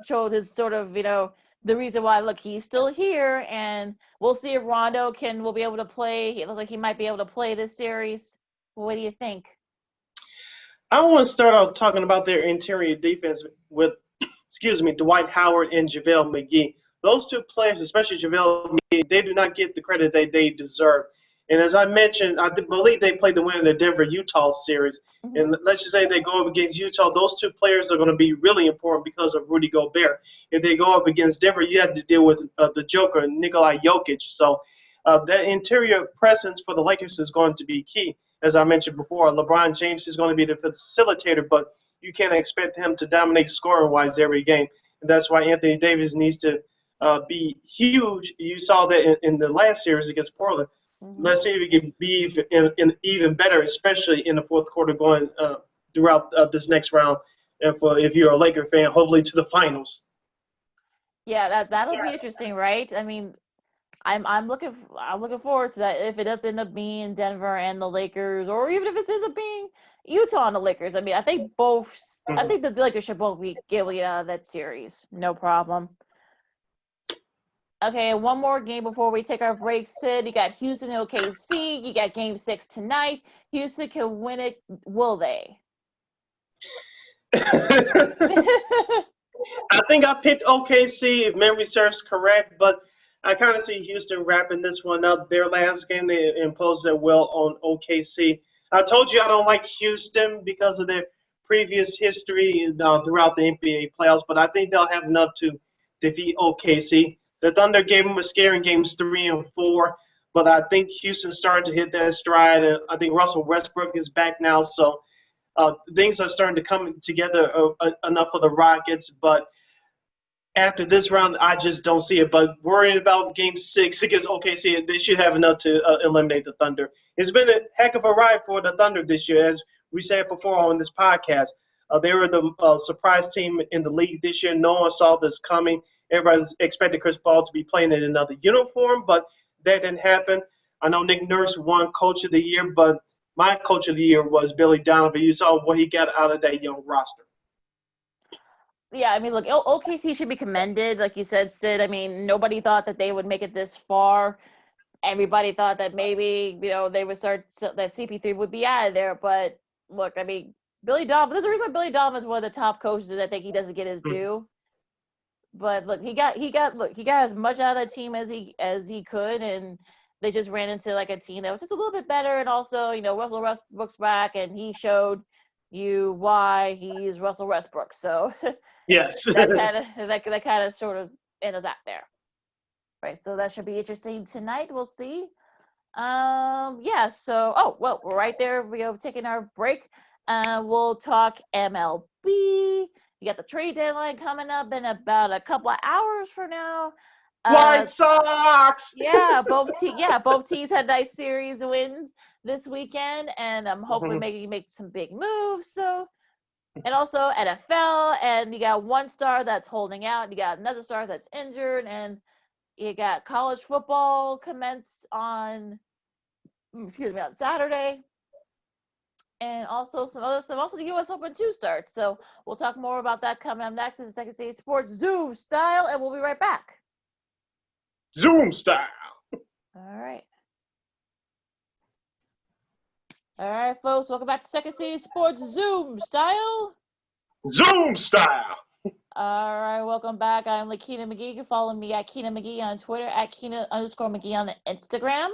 showed his sort of the reason why. Look, he's still here, and we'll see if Rondo will be able to play. It looks like he might be able to play this series. What do you think? I want to start out talking about their interior defense with, Dwight Howard and JaVale McGee. Those two players, especially JaVale McGee, they do not get the credit that they deserve. And as I mentioned, I believe they played the winner in the Denver-Utah series. Mm-hmm. And let's just say they go up against Utah. Those two players are going to be really important because of Rudy Gobert. If they go up against Denver, you have to deal with the Joker, Nikola Jokic. So that interior presence for the Lakers is going to be key. As I mentioned before, LeBron James is going to be the facilitator, but you can't expect him to dominate scoring-wise every game. And that's why Anthony Davis needs to be huge. You saw that in the last series against Portland. Mm-hmm. Let's see if he can be even better, especially in the fourth quarter going throughout this next round. And if you're a Laker fan, hopefully to the finals. Yeah, that'll be interesting, right? I mean, I'm looking forward to that. If it does end up being Denver and the Lakers, or even if it ends up being Utah and the Lakers, I mean, I think both. Mm-hmm. I think the Lakers should both get out of that series, no problem. Okay, one more game before we take our break, Sid. You got Houston and OKC. You got Game 6 tonight. Houston can win it. Will they? I think I picked OKC, if memory serves correct, but I kind of see Houston wrapping this one up. Their last game, they imposed their will on OKC. I told you I don't like Houston because of their previous history throughout the NBA playoffs, but I think they'll have enough to defeat OKC. The Thunder gave them a scare in games 3 and 4, but I think Houston started to hit that stride. And I think Russell Westbrook is back now, so things are starting to come together enough for the Rockets. But after this round, I just don't see it. But worrying about Game 6 against OKC, they should have enough to eliminate the Thunder. It's been a heck of a ride for the Thunder this year, as we said before on this podcast. They were the surprise team in the league this year. No one saw this coming. Everybody expected Chris Paul to be playing in another uniform, but that didn't happen. I know Nick Nurse won Coach of the Year, but my Coach of the Year was Billy Donovan. You saw what he got out of that young roster. Yeah, I mean, look, OKC should be commended. Like you said, Sid, I mean, nobody thought that they would make it this far. Everybody thought that maybe, they would that CP3 would be out of there. But look, I mean, Billy Donovan, there's a reason why Billy Donovan is one of the top coaches, and I think he doesn't get his due. But look, he got as much out of that team as he could, and they just ran into like a team that was just a little bit better. And also, Russell Westbrook's back, and he showed you why he's Russell Westbrook. So yes, that kind of sort of ends up there, right? So that should be interesting tonight. We'll see. Yeah. So we're right there. We are taking our break. We'll talk MLB. You got the trade deadline coming up in about a couple of hours from now. White Sox. Both teams had nice series wins this weekend, and I'm hoping maybe make some big moves. So And also NFL, and you got one star that's holding out, you got another star that's injured, and you got college football commence on on Saturday, and also also the U.S. Open 2 starts. So we'll talk more about that coming up next. This is Second City Sports Zoom style, and we'll be right back. Zoom style. All right. All right, folks, welcome back to Second City Sports Zoom style. Zoom style. All right, welcome back. I'm Lakeena McGee. You can follow me at Keena McGee on Twitter, at Keena_McGee on the Instagram.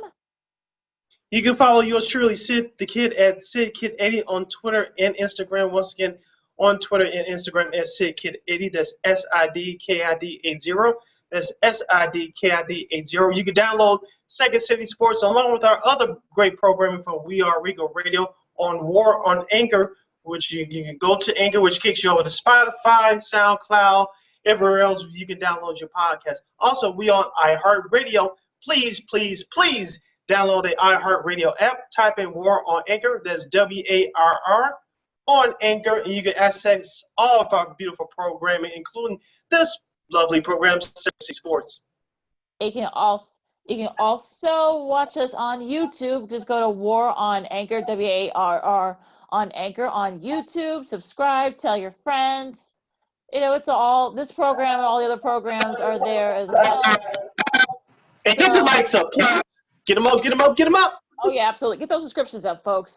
You can follow yours truly, Sid the Kid, at SidKid80 on Twitter and Instagram. Once again, on Twitter and Instagram at SidKid80. That's SIDKID80. That's SIDKID80. You can download Second City Sports along with our other great programming from We Are Regal Radio on War on Anchor, which you can go to Anchor, which kicks you over to Spotify, SoundCloud, everywhere else you can download your podcast. Also, we on iHeartRadio. Please, please, please download the iHeartRadio app. Type in War on Anchor. That's WARR on Anchor, and you can access all of our beautiful programming, including this lovely program, Sexy Sports. You can also watch us on YouTube. Just go to War on Anchor, WARR on Anchor on YouTube. Subscribe, tell your friends. It's all, this program and all the other programs are there as well. And get the likes up, please. Get them up, get them up, get them up. Oh yeah, absolutely. Get those subscriptions up, folks.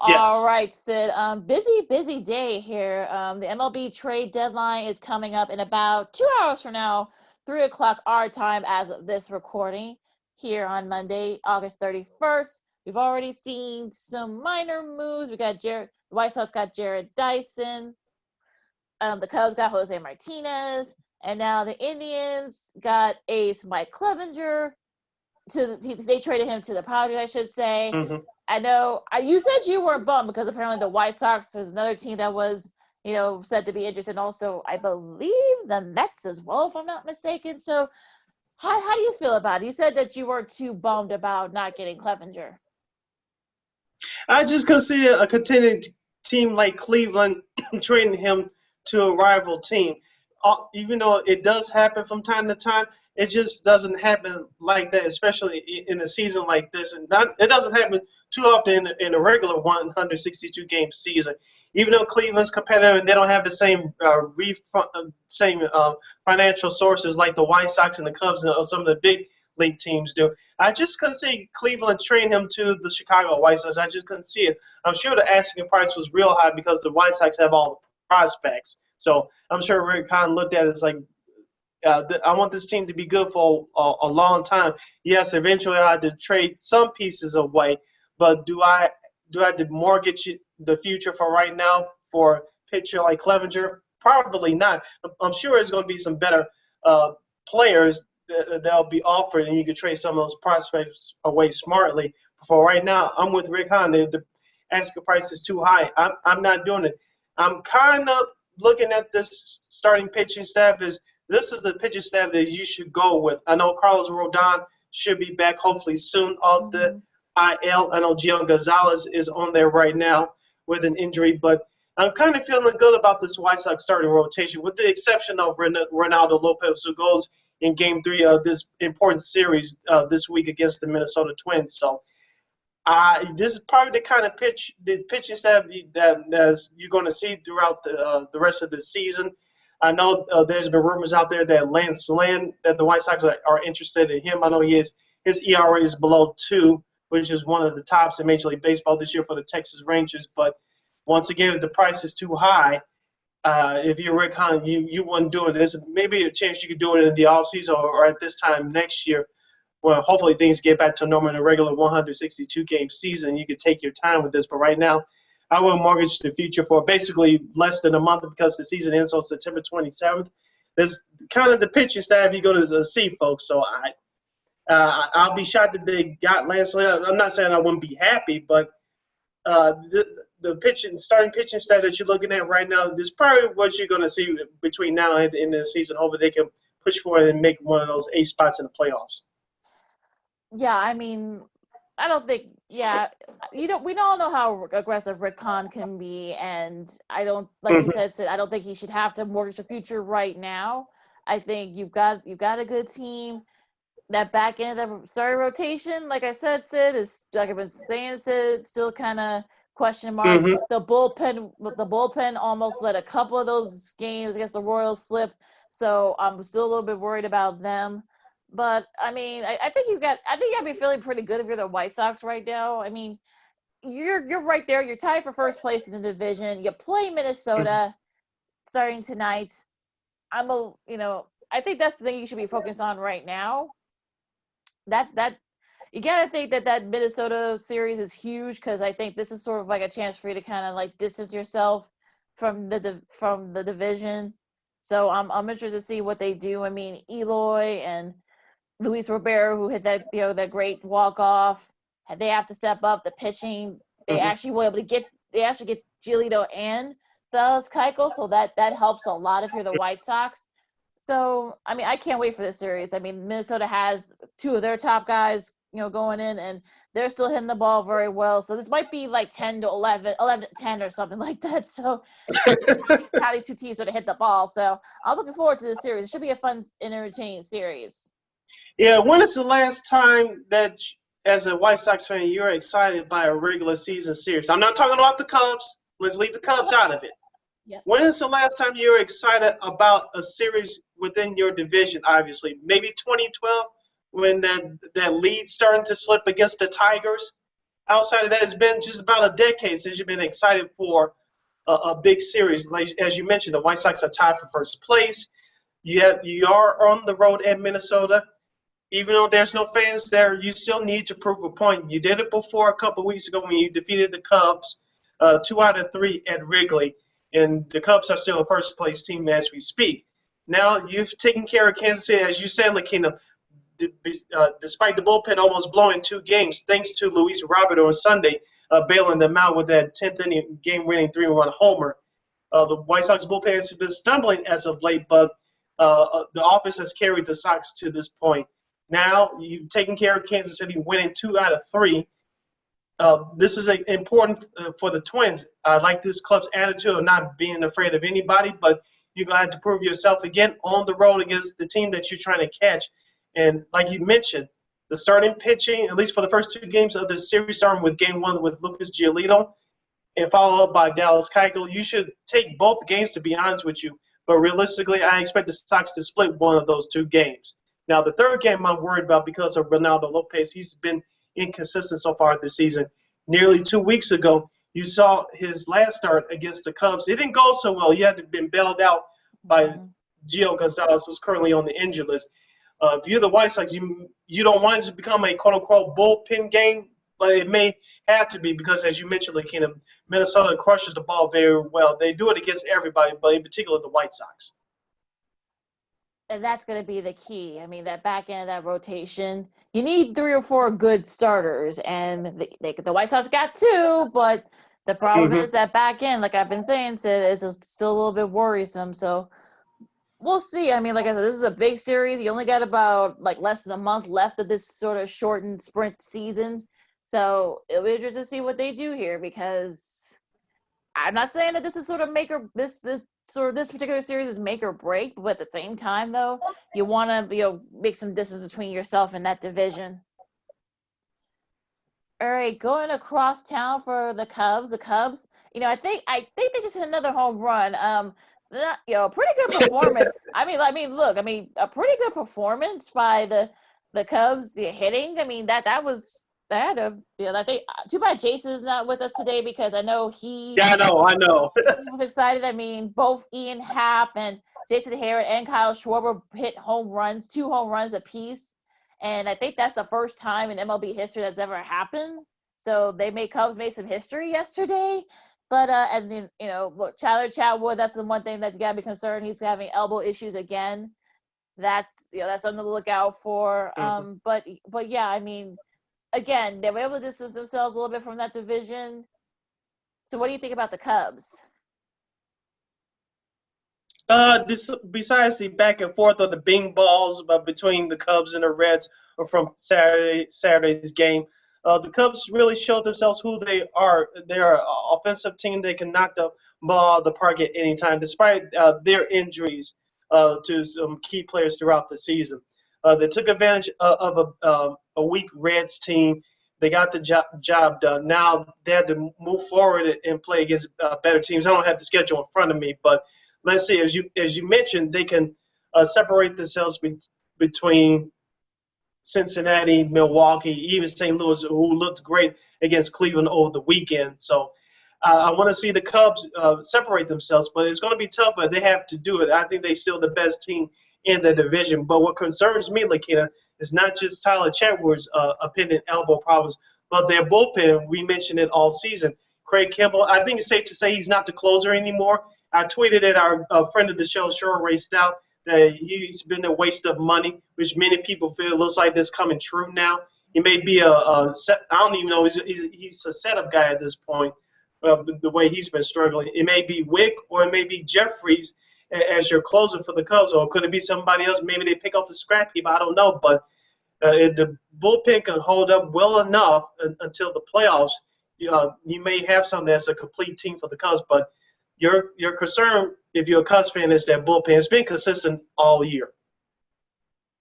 Yes. All right, Sid. Busy day here. The MLB trade deadline is coming up in about 2 hours from now, 3 o'clock our time as of this recording here on Monday, August 31st. We've already seen some minor moves. We got the White Sox got Jared Dyson. The Cubs got Jose Martinez. And now the Indians got ace Mike Clevenger. They traded him to the Padres, I should say. Mm-hmm. I know you said you weren't bummed because apparently the White Sox is another team that was, said to be interested. Also, I believe the Mets as well, if I'm not mistaken. So how do you feel about it? You said that you weren't too bummed about not getting Clevenger. I just could see a contending team like Cleveland trading him to a rival team. Even though it does happen from time to time, it just doesn't happen like that, especially in a season like this. And it doesn't happen too often in a regular 162-game season. Even though Cleveland's competitive and they don't have the same financial sources like the White Sox and the Cubs and some of the big league teams do, I just couldn't see Cleveland trading him to the Chicago White Sox. I just couldn't see it. I'm sure the asking price was real high because the White Sox have all the prospects. So I'm sure Rick Hahn looked at it as like, I want this team to be good for a long time. Yes, eventually I had to trade some pieces away, but do I have to mortgage the future for right now for a pitcher like Clevenger? Probably not. I'm sure there's going to be some better players that'll be offered, and you could trade some of those prospects away smartly. For right now, I'm with Rick Hahn. The asking price is too high. I'm not doing it. I'm kind of looking at this starting pitching staff as this is the pitching staff that you should go with. I know Carlos Rodon should be back hopefully soon off the IL. I know Gio Gonzalez is on there right now with an injury, but I'm kind of feeling good about this White Sox starting rotation, with the exception of Ronaldo Lopez, who goes in Game 3 of this important series this week against the Minnesota Twins. So this is probably the kind of pitching staff that you're going to see throughout the rest of the season. I know there's been rumors out there that Lance Lynn, that the White Sox are interested in him. I know his ERA is below 2, which is one of the tops in Major League Baseball this year for the Texas Rangers. But once again, if the price is too high, if you're Rick Hahn, you wouldn't do it. There's maybe a chance you could do it in the offseason or at this time next year. Well, hopefully things get back to normal in a regular 162-game season. You could take your time with this. But right now, I will mortgage the future for basically less than a month because the season ends on September 27th. That's kind of the pitching staff you're going to see, folks. So I'll be shocked if they got Lance Lynn. I'm not saying I wouldn't be happy, but the starting pitching staff that you're looking at right now is probably what you're going to see between now and the end of the season. Hopefully they can push for it and make one of those 8 spots in the playoffs. Yeah, I mean, I don't think, yeah, we all know how aggressive Rick Kahn can be, and I don't, like you Mhm. said, Sid, I don't think he should have to mortgage the future right now. I think you've got a good team. That back end of the starting rotation, like I said, Sid, is like I've been saying, Sid, still kind of question marks. Mhm. The bullpen almost let a couple of those games against the Royals slip, so I'm still a little bit worried about them. But I mean, I think you gotta be feeling pretty good if you're the White Sox right now. I mean, you're right there. You're tied for first place in the division. You play Mhm. Minnesota starting tonight. I think that's the thing you should be focused on right now. That you gotta think that Minnesota series is huge, because I think this is sort of like a chance for you to kind of like distance yourself from the division. So I'm interested to see what they do. I mean, Eloy and Luis Robert, who hit that great walk off, they have to step up. The pitching, Mhm. they actually get Giolito and Dallas Keuchel, so that helps a lot if you're the White Sox. So, I mean, I can't wait for this series. I mean, Minnesota has two of their top guys, going in, and they're still hitting the ball very well. So this might be like 10 to 11, 11 to 10 or something like that. So how these two teams sort of hit the ball. So I'm looking forward to this series. It should be a fun and entertaining series. Yeah, when is the last time that, as a White Sox fan, you're excited by a regular season series? I'm not talking about the Cubs. Let's leave the Cubs out of it. Yep. When is the last time you were excited about a series within your division? Obviously, maybe 2012 when that lead starting to slip against the Tigers. Outside of that, it's been just about a decade since you've been excited for a big series. Like, as you mentioned, the White Sox are tied for first place. You are on the road at Minnesota. Even though there's no fans there, you still need to prove a point. You did it before a couple of weeks ago when you defeated the Cubs, 2 out of 3 at Wrigley, and the Cubs are still a first place team as we speak. Now you've taken care of Kansas City, as you said, Lakeena, despite the bullpen almost blowing 2 games, thanks to Luis Robert on Sunday, bailing them out with that 10th inning game-winning 3-1 homer. The White Sox bullpen has been stumbling as of late, but the offense has carried the Sox to this point. Now you've taken care of Kansas City, winning 2 out of 3. This is important for the Twins. I like this club's attitude of not being afraid of anybody, but you're going to have to prove yourself again on the road against the team that you're trying to catch. And like you mentioned, the starting pitching, at least for the first 2 games of this series, starting with game 1 with Lucas Giolito and followed up by Dallas Keuchel, you should take both games, to be honest with you. But realistically, I expect the Sox to split one of those 2 games. Now, the third game I'm worried about because of Ronaldo Lopez. He's been inconsistent so far this season. Nearly 2 weeks ago, you saw his last start against the Cubs. It didn't go so well. He had been bailed out by Mhm. Gio Gonzalez, who's currently on the injured list. If you're the White Sox, you don't want it to become a quote unquote bullpen game, but it may have to be because, as you mentioned, Lakeena, Minnesota crushes the ball very well. They do it against everybody, but in particular the White Sox. And that's going to be the key. I mean, that back end of that rotation, you need 3 or 4 good starters, and the White Sox got 2, but the problem Mm-hmm. is that back end, like I've been saying, Sid, is still a little bit worrisome. So we'll see. I mean, like I said, this is a big series. You only got about like less than a month left of this sort of shortened sprint season. So it'll be interesting to see what they do here, because I'm not saying that this is sort of this particular series is make or break, but at the same time though, you want to make some distance between yourself and that division. All right, going across town for the Cubs. The Cubs, I think they just hit another home run. Pretty good performance. Look, a pretty good performance by the Cubs. The hitting. I mean, that was that. I think too bad Jason's not with us today, because I know Yeah, I know. he was excited. I mean, both Ian Happ and Jason Harrod and Kyle Schwarber hit home runs, 2 home runs apiece. And I think that's the first time in MLB history that's ever happened. So Cubs made some history yesterday. But and then look, Tyler Chatwood, that's the one thing that you gotta be concerned. He's having elbow issues again. That's something to look out for. Mm-hmm. But yeah, I mean, again, they were able to distance themselves a little bit from that division. So what do you think about the Cubs? Besides the back and forth of the Bing balls between the Cubs and the Reds from Saturday's game, The Cubs really showed themselves who they are. They're an offensive team. They can knock the ball out of the park at any time, despite their injuries to some key players throughout the season. They took advantage of a weak Reds team. They got the job done. Now they had to move forward and play against better teams. I don't have the schedule in front of me, but let's see. As you mentioned, they can separate themselves between Cincinnati, Milwaukee, even St. Louis, who looked great against Cleveland over the weekend. So I want to see the Cubs separate themselves, but it's going to be tough, but they have to do it. I think they're still the best team in the division. But what concerns me, Lakeena, is not just Tyler Chatwood's opinion elbow problems, but their bullpen. We mentioned it all season. Craig Kimbrell, I think it's safe to say he's not the closer anymore. I tweeted at our friend of the show, Cheryl Ray Stout, that he's been a waste of money, which many people feel looks like this coming true now. He may be a set, I don't even know, he's a setup guy at this point, the way he's been struggling. It may be Wick or it may be Jeffries as your closer for the Cubs, or could it be somebody else? Maybe they pick up the scrap heap. I don't know, but the bullpen can hold up well enough until the playoffs. You may have something that's a complete team for the Cubs, but your concern, if you're a Cubs fan, is that bullpen has been consistent all year.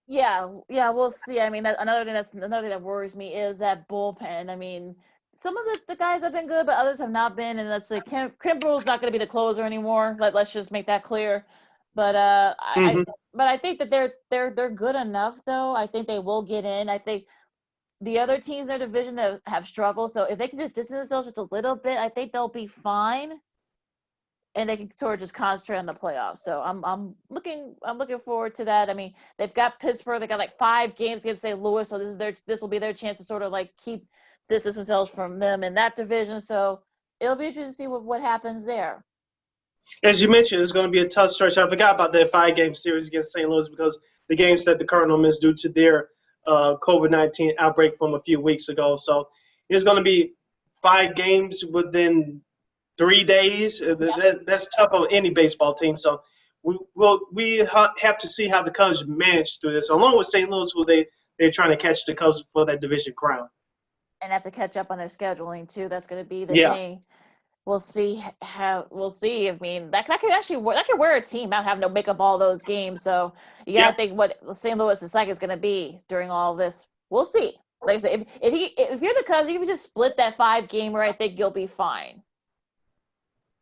Yeah, we'll see. I mean, another thing that worries me is that bullpen. I mean, some of the guys have been good, but others have not been. And let's say Kimbrell's not going to be the closer anymore. Let's just make that clear. But Mm-hmm. I think that they're good enough, though. I think they will get in. I think the other teams in their division have struggled. So if they can just distance themselves just a little bit, I think they'll be fine. And they can sort of just concentrate on the playoffs. So I'm looking forward to that. I mean, they've got Pittsburgh. They got like 5 games against St. Louis, so this will be their chance to sort of like keep distance themselves from them in that division. So it'll be interesting to see what happens there. As you mentioned, it's going to be a tough stretch. I forgot about that 5-game series against St. Louis because the games that the Cardinals missed due to their COVID-19 outbreak from a few weeks ago. So it's going to be 5 games within 3 days. That's tough on any baseball team. So we have to see how the Cubs manage through this, along with St. Louis, who they're trying to catch the Cubs for that division crown. And have to catch up on their scheduling too. That's going to be the thing. We'll see. I mean, that could actually work. That could wear a team out having to make up all those games. So you got to think what St. Louis is like is going to be during all this. We'll see. Like I said, if you're the Cubs, you can just split that 5-gamer. I think you'll be fine.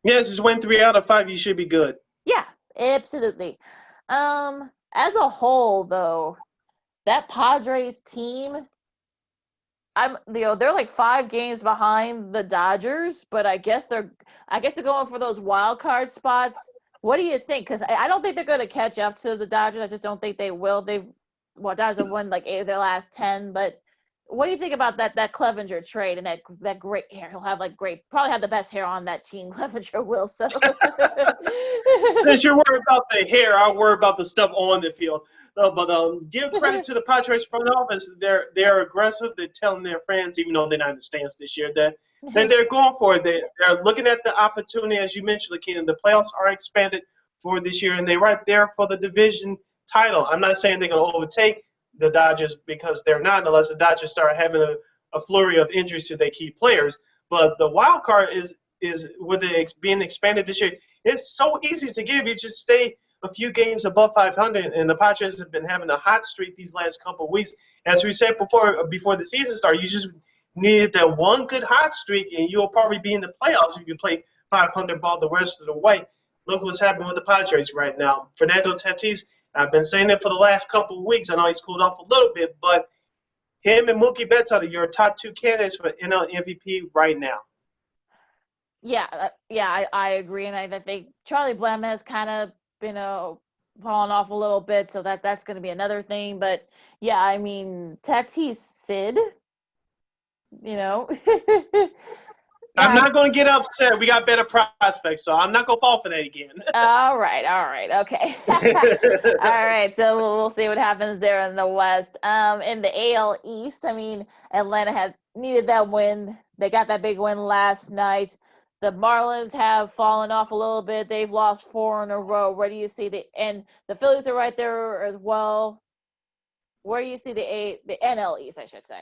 Yeah, just win 3 out of 5. You should be good. Yeah, absolutely. As a whole, though, that Padres team, they're like 5 games behind the Dodgers, but I guess they're going for those wild card spots. What do you think? Because I don't think they're going to catch up to the Dodgers. I just don't think they will. Dodgers have won like 8 of their last 10, but what do you think about that Clevenger trade and that great hair? He'll have probably have the best hair on that team. Clevenger will. So since you're worried about the hair, I'll worry about the stuff on the field. But give credit to the Padres front office. They're aggressive. They're telling their fans, even though they're not in the stands this year, that they're going for it. They're looking at the opportunity, as you mentioned, Lakeena. The playoffs are expanded for this year, and they're right there for the division title. I'm not saying they're going to overtake the Dodgers because they're not, unless the Dodgers start having a flurry of injuries to their key players. But the wild card is with it being expanded this year. It's so easy to give. You just stay a few games above 500, and the Padres have been having a hot streak these last couple of weeks. As we said before the season started, you just needed that one good hot streak, and you'll probably be in the playoffs if you play 500 ball the rest of the way. Look what's happening with the Padres right now. Fernando Tatis, I've been saying it for the last couple of weeks. I know he's cooled off a little bit, but him and Mookie Betts are your top 2 candidates for NL MVP right now. Yeah, I agree, and I think Charlie Blam has kind of been falling off a little bit, so that's going to be another thing. But yeah, I mean, Tatis, Sid, I'm not going to get upset. We got better prospects, so I'm not going to fall for that again. All right, okay. All right, so we'll see what happens there in the West. In the AL East, I mean, Atlanta had needed that win. They got that big win last night. The Marlins have fallen off a little bit. They've lost 4 in a row. Where do you see and the Phillies are right there as well. Where do you see the NL East, I should say?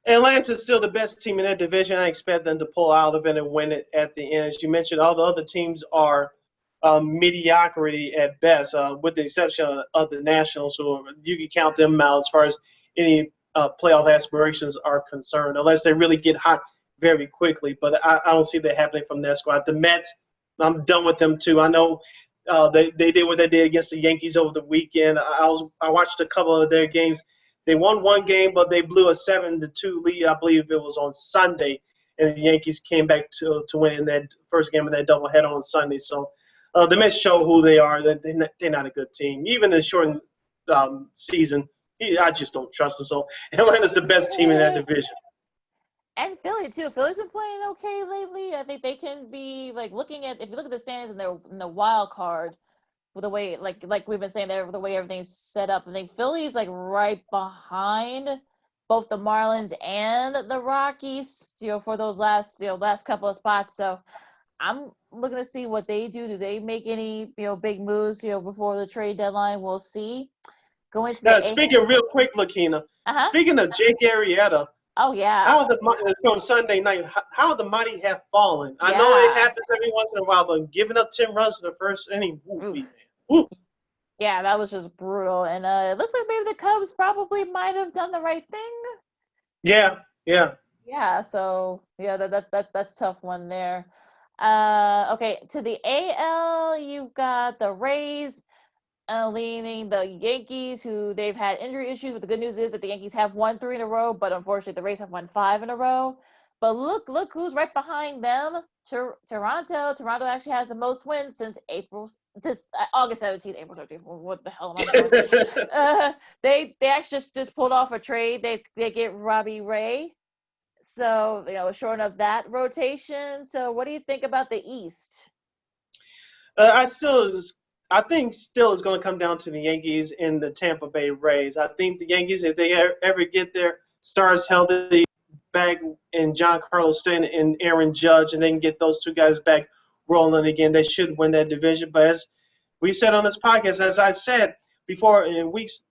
Atlanta's still the best team in that division. I expect them to pull out of it and win it at the end. As you mentioned, all the other teams are mediocrity at best, with the exception of the Nationals, who you can count them out as far as any playoff aspirations are concerned, unless they really get hot very quickly. But I don't see that happening from that squad. The Mets, I'm done with them too. I know they did what they did against the Yankees over the weekend. I watched a couple of their games. They won one game, but they blew a 7-2 lead. I believe it was on Sunday, and the Yankees came back to win that first game of that doubleheader on Sunday. So the Mets show who they are. That they're not a good team. Even in the shortened season, I just don't trust them. So Atlanta's the best team in that division. And Philly too. Philly's been playing okay lately. I think they can be like looking at, if you look at the standings in the wild card, with the way like we've been saying there, the way everything's set up. I think Philly's like right behind both the Marlins and the Rockies, for those last couple of spots. So I'm looking to see what they do. Do they make any big moves before the trade deadline? We'll see. Going to the Speaking real quick, Lakeena. Speaking of Jake Arrieta. Oh yeah. How from Sunday night? How the mighty have fallen. I know it happens every once in a while, but giving up 10 runs in the first inning, woo. Yeah, that was just brutal. And it looks like maybe the Cubs probably might have done the right thing. Yeah. Yeah. So yeah, that's tough one there. Okay, to the AL, you've got the Rays leaning the Yankees, who they've had injury issues. But the good news is that the Yankees have won 3 in a row, but unfortunately the Rays have won 5 in a row. But look who's right behind them. Toronto. Toronto actually has the most wins since August 17th, April 13th. What the hell am I doing? They actually just pulled off a trade. They get Robbie Ray. So, shorten up that rotation. So what do you think about the East? I think still it's going to come down to the Yankees and the Tampa Bay Rays. I think the Yankees, if they ever get their stars healthy back in Giancarlo Stanton and Aaron Judge, and they can get those two guys back rolling again, they should win that division. But as we said on this podcast, as I said before in weeks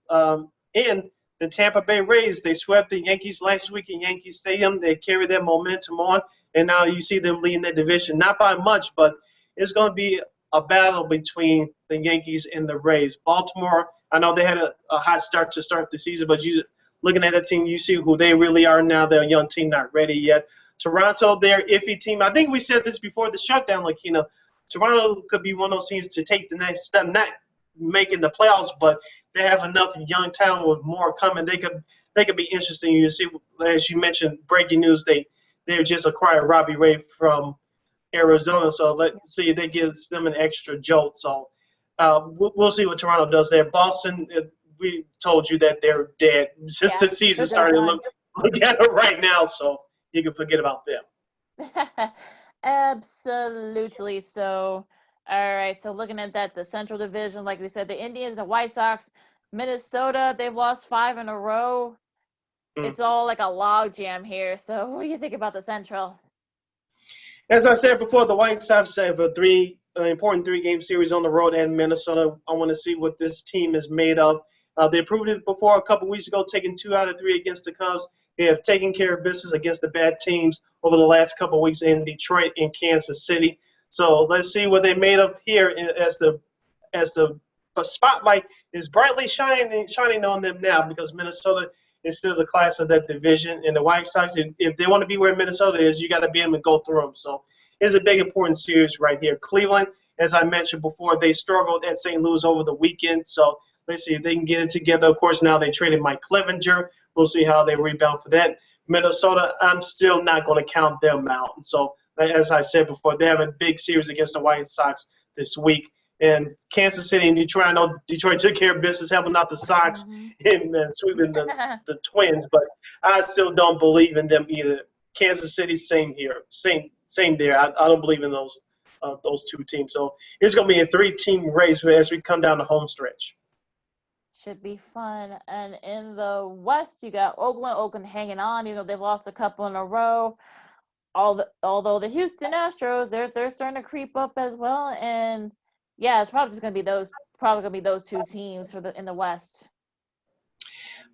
in the Tampa Bay Rays, they swept the Yankees last week in Yankee Stadium. They carried their momentum on, and now you see them leading that division. Not by much, but it's going to be a battle between the Yankees and the Rays. Baltimore, I know they had a hot start to start the season, but you looking at that team, you see who they really are now. They're a young team, not ready yet. Toronto, they're iffy team. I think we said this before the shutdown, Lakeena. Toronto could be one of those teams to take the next step, not making the playoffs, but they have enough young talent with more coming. They could be interesting. You see, as you mentioned, breaking news, they just acquired Robbie Ray from Arizona, so let's see if they gives them an extra jolt. So we'll see what Toronto does there. Boston, we told you that they're dead since the season started. Look at it right now, so you can forget about them. Absolutely. So, all right. So looking at that, the Central Division, like we said, the Indians, the White Sox, Minnesota, they've lost 5 in a row. It's all like a log jam here. So what do you think about the Central? As I said before, the White Sox have a important 3-game series on the road in Minnesota. I want to see what this team is made of. They proved it before a couple weeks ago, taking 2 out of 3 against the Cubs. They have taken care of business against the bad teams over the last couple of weeks in Detroit and Kansas City. So let's see what they made of here as the spotlight is brightly shining on them now, because Minnesota is still the class of that division. And the White Sox, if they want to be where Minnesota is, you got to be able to go through them. So it's a big, important series right here. Cleveland, as I mentioned before, they struggled at St. Louis over the weekend. So let's see if they can get it together. Of course, now they traded Mike Clevenger. We'll see how they rebound for that. Minnesota, I'm still not going to count them out. So as I said before, they have a big series against the White Sox this week. And Kansas City and Detroit, I know Detroit took care of business, helping out the Sox and sweeping the Twins, but I still don't believe in them either. Kansas City, same here, same there. I don't believe in those 2 teams. So it's going to be a 3-team race as we come down the home stretch. Should be fun. And in the West, you got Oakland hanging on. They've lost a couple in a row. Although the Houston Astros, they're starting to creep up as well. And yeah, it's probably just going to be those 2 teams in the West.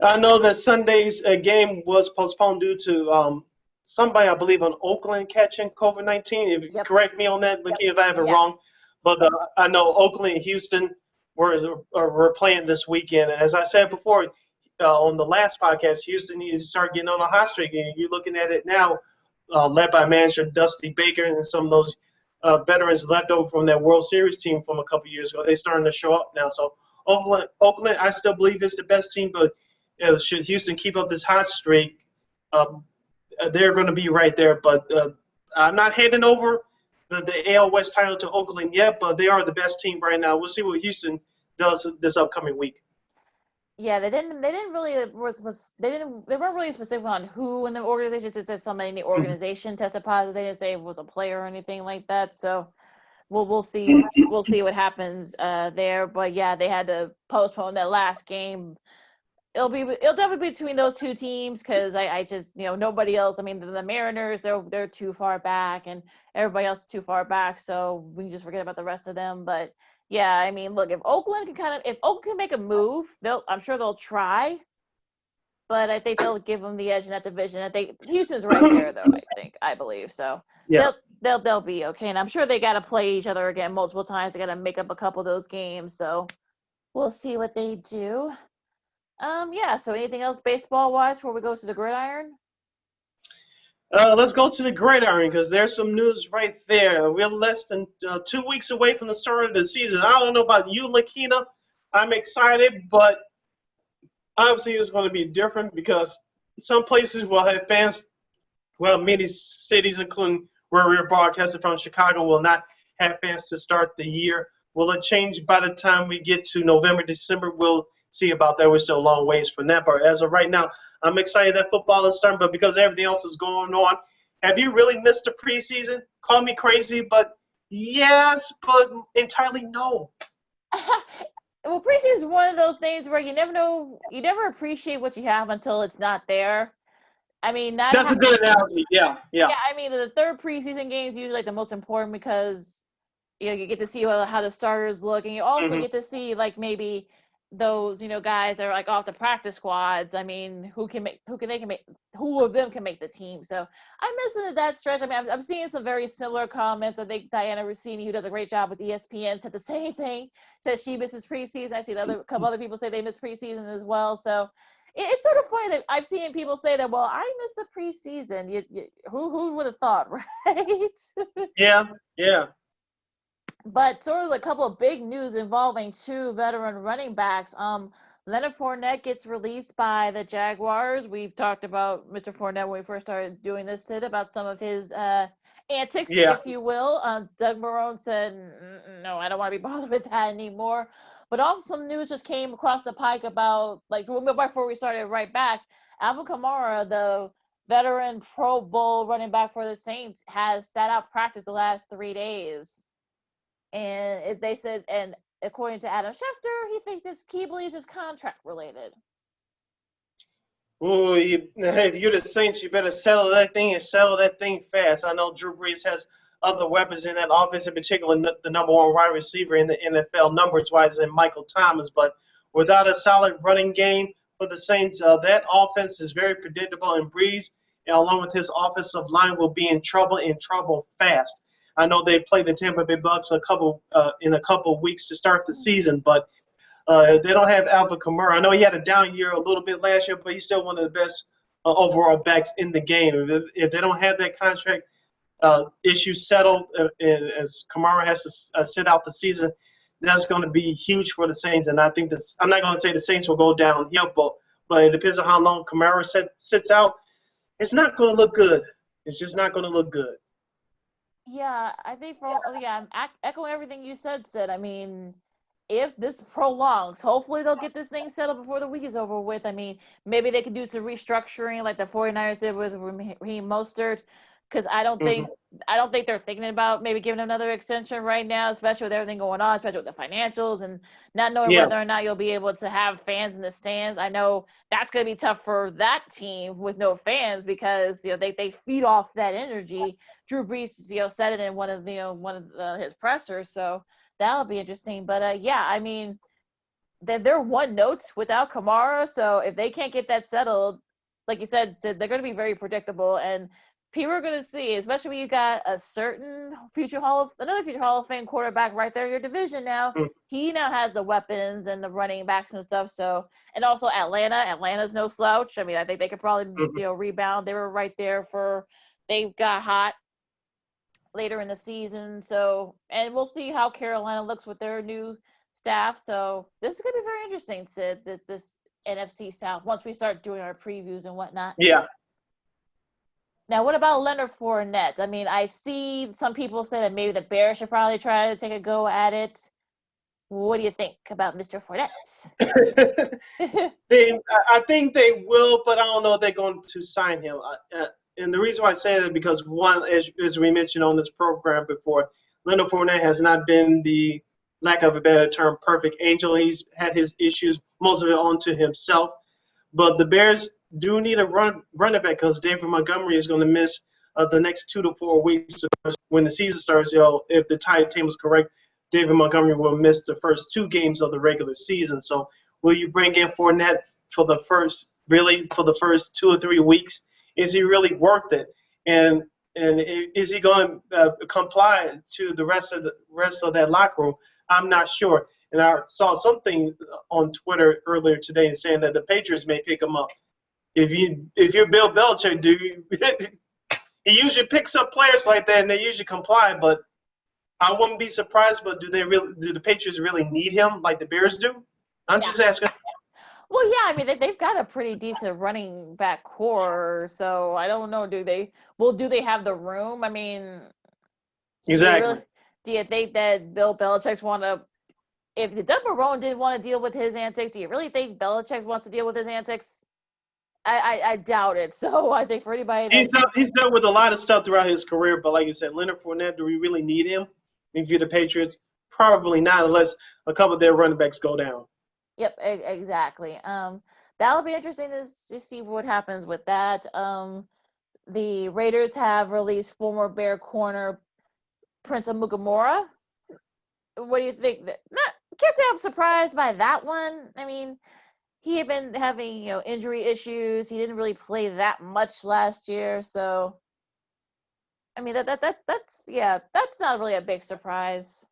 I know that Sunday's game was postponed due to somebody, I believe, on Oakland catching COVID-19. If Yep. correct me on that, Lakeena, if I have it Yeah. wrong. But I know Oakland and Houston were playing this weekend. And as I said before on the last podcast, Houston needs to start getting on a hot streak. And you're looking at it now, led by manager Dusty Baker and some of those veterans left over from that World Series team from a couple years ago. They're starting to show up now. So Oakland, I still believe is the best team, but should Houston keep up this hot streak, um, they're going to be right there. But I'm not handing over the AL West title to Oakland yet, but they are the best team right now. We'll see what Houston does this upcoming week. Yeah, they didn't really they weren't really specific on who in the organization. It said somebody in the organization tested positive. They didn't say it was a player or anything like that. So we'll see what happens there. But yeah, they had to postpone that last game. It'll definitely be between those two teams because I just nobody else. I mean the Mariners they're too far back and everybody else is too far back, so we can just forget about the rest of them. But yeah, I mean look, if Oakland can make a move, I'm sure they'll try. But I think they'll give them the edge in that division. I think Houston's right there though. I believe so. Yeah. They'll be okay, and I'm sure they got to play each other again multiple times. They got to make up a couple of those games, so we'll see what they do. Yeah, so anything else baseball wise before we go to the gridiron? Let's go to the gridiron because there's some news right there. We're less than 2 weeks away from the start of the season. I don't know about you, Lakeena. I'm excited, but obviously it's going to be different because some places will have fans. Well, many cities, including where we're broadcasting from, Chicago, will not have fans to start the year. Will it change by the time we get to November, December? We'll see about that. We're still a long ways from that. But as of right now, I'm excited that football is starting. But because everything else is going on, have you really missed the preseason? Call me crazy, but yes, but entirely no. Well, preseason is one of those things where you never appreciate what you have until it's not there. I mean, That's a good analogy. Yeah. yeah. I mean, the third preseason game is usually like the most important because you get to see how the starters look, and you also get to see like maybe those guys that are like off the practice squads. I mean, who of them can make the team. So I'm missing that stretch. I mean, I'm seeing some very similar comments. I think Diana Rossini, who does a great job with ESPN, said the same thing. Said she misses preseason. I see a couple other people say they miss preseason as well. So it's sort of funny that I've seen people say that. Well, I missed the preseason. Who would have thought, right? Yeah. But sort of a couple of big news involving two veteran running backs. Leonard Fournette gets released by the Jaguars. We've talked about Mr. Fournette when we first started doing this, Sid, about some of his antics, if you will. Doug Marrone said, no, I don't want to be bothered with that anymore. But also some news just came across the pike about, like, before we started right back, Alvin Kamara, the veteran Pro Bowl running back for the Saints, has sat out practice the last 3 days. And they said, and according to Adam Schefter, he believes it's contract related. Ooh, if you're the Saints, you better settle that thing and settle that thing fast. I know Drew Brees has other weapons in that offense, in particular the number one wide receiver in the NFL numbers-wise in Michael Thomas. But without a solid running game for the Saints, that offense is very predictable. And Brees, along with his offensive line, will be in trouble fast. I know they play the Tampa Bay Bucks in a couple weeks to start the season, but they don't have Alvin Kamara. I know he had a down year a little bit last year, but he's still one of the best overall backs in the game. If they don't have that contract issue settled, as Kamara has to sit out the season, that's going to be huge for the Saints. And I think I'm not going to say the Saints will go downhill, but it depends on how long Kamara sits out. It's not going to look good. It's just not going to look good. Yeah, I think I'm echoing everything you said, Sid. I mean, if this prolongs, hopefully they'll get this thing settled before the week is over with. I mean, maybe they could do some restructuring like the 49ers did with Raheem Mostert, because I don't think they're thinking about maybe giving another extension right now, especially with everything going on, especially with the financials and not knowing whether or not you'll be able to have fans in the stands. I know that's going to be tough for that team with no fans because they feed off that energy. Drew Brees said it in one of his pressers, so that'll be interesting. But yeah, I mean, they're 1 note without Kamara. So if they can't get that settled, like you said, Sid, they're going to be very predictable. And people are going to see, especially when you got another future Hall of Fame quarterback right there in your division now. Mm. He now has the weapons and the running backs and stuff. So, and also Atlanta's no slouch. I mean, I think they could probably rebound. They were right there they got hot later in the season. So, and we'll see how Carolina looks with their new staff. So this is going to be very interesting, Sid, this NFC South, once we start doing our previews and whatnot. Yeah. Now, what about Leonard Fournette? I mean, I see some people say that maybe the Bears should probably try to take a go at it. What do you think about Mr. Fournette? I think they will, but I don't know if they're going to sign him. And the reason why I say that is because, one, as we mentioned on this program before, Leonard Fournette has not been the, lack of a better term, perfect angel. He's had his issues, most of it onto himself. But the Bears do need a running back because David Montgomery is going to miss the next 2 to 4 weeks when the season starts. If the timetable is correct, David Montgomery will miss the first 2 games of the regular season. So will you bring in Fournette for the first 2 or 3 weeks? Is he really worth it? And is he going to comply to the rest of that locker room? I'm not sure. And I saw something on Twitter earlier today saying that the Patriots may pick him up. If you're Bill Belichick, he usually picks up players like that and they usually comply. But I wouldn't be surprised. But do the Patriots really need him like the Bears do? I'm just asking. Well, yeah, I mean, they've got a pretty decent running back core, so I don't know. Do they have the room? I mean, Exactly. Do you think that Bill Belichick's want to, if Doug Marrone didn't want to deal with his antics, do you really think Belichick wants to deal with his antics? I doubt it. So I think for anybody he's done with a lot of stuff throughout his career, but like you said, Leonard Fournette, do we really need him? If you're the Patriots, probably not, unless a couple of their running backs go down. Yep, exactly. That'll be interesting to see what happens with that. The Raiders have released former Bear corner Prince Amukamara. What do you think? Can't say I'm surprised by that one. I mean, he had been having injury issues. He didn't really play that much last year, so I mean that's not really a big surprise.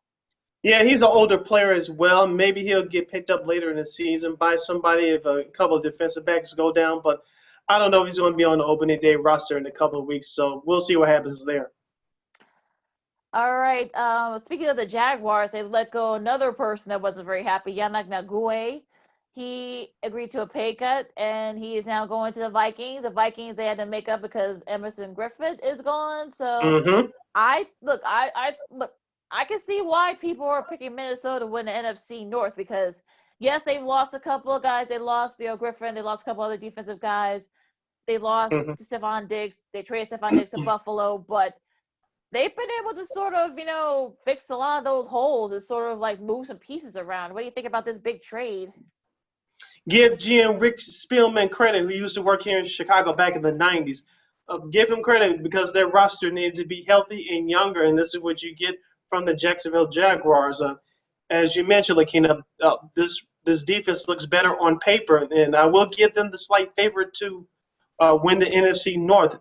Yeah, he's an older player as well. Maybe he'll get picked up later in the season by somebody if a couple of defensive backs go down. But I don't know if he's going to be on the opening day roster in a couple of weeks. So we'll see what happens there. All right. Speaking of the Jaguars, they let go another person that wasn't very happy, Yannick Ngakoue. He agreed to a pay cut, and he is now going to the Vikings. The Vikings, they had to make up because Emerson Griffith is gone. So I can see why people are picking Minnesota to win the NFC North because, yes, they've lost a couple of guys. They lost Griffin. They lost a couple other defensive guys. They lost to Stephon Diggs. They traded Stephon Diggs to Buffalo. But they've been able to sort of, fix a lot of those holes and sort of like move some pieces around. What do you think about this big trade? Give GM Rick Spielman credit, who used to work here in Chicago back in the 90s. Give him credit because their roster needed to be healthy and younger, and this is what you get from the Jacksonville Jaguars. As you mentioned, Lakeena, this defense looks better on paper, and I will give them the slight favorite to win the NFC North.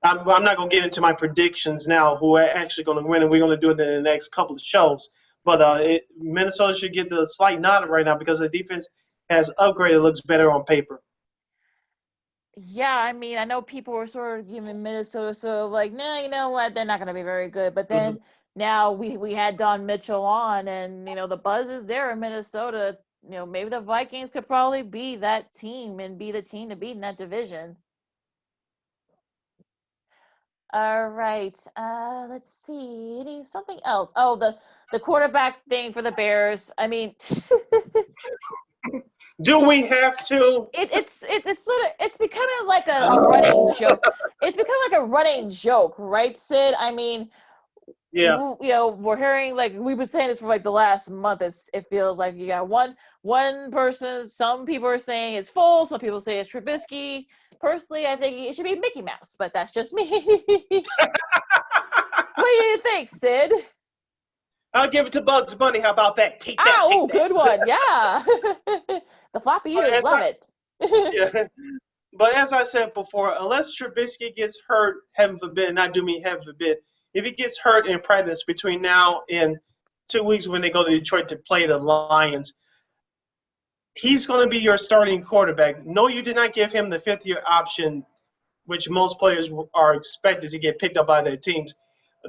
I'm not going to get into my predictions now who are actually going to win, and we're going to do it in the next couple of shows. But Minnesota should get the slight nod right now because the defense has upgraded, looks better on paper. Yeah, I mean, I know people were sort of giving Minnesota sort of like, nah, you know what, they're not going to be very good. But then now we had Don Mitchell on, and, the buzz is there in Minnesota. Maybe the Vikings could probably be that team and be the team to beat in that division. All right. Let's see. Something else. Oh, the quarterback thing for the Bears. I mean, do we have to? It's becoming like a running joke. It's become like a running joke, right, Sid? I mean, yeah. We're hearing, like, we've been saying this for like the last month. It feels like you got one person. Some people are saying it's Foles. Some people say it's Trubisky. Personally, I think it should be Mickey Mouse, but that's just me. What do you think, Sid? I'll give it to Bugs Bunny. How about that? Take that, Oh, take that. good one. Yeah. The floppy But eaters love it. yeah. But as I said before, unless Trubisky gets hurt, heaven forbid, and I do mean heaven forbid, if he gets hurt in practice between now and 2 weeks when they go to Detroit to play the Lions, he's going to be your starting quarterback. No, you did not give him the fifth-year option, which most players are expected to get picked up by their teams.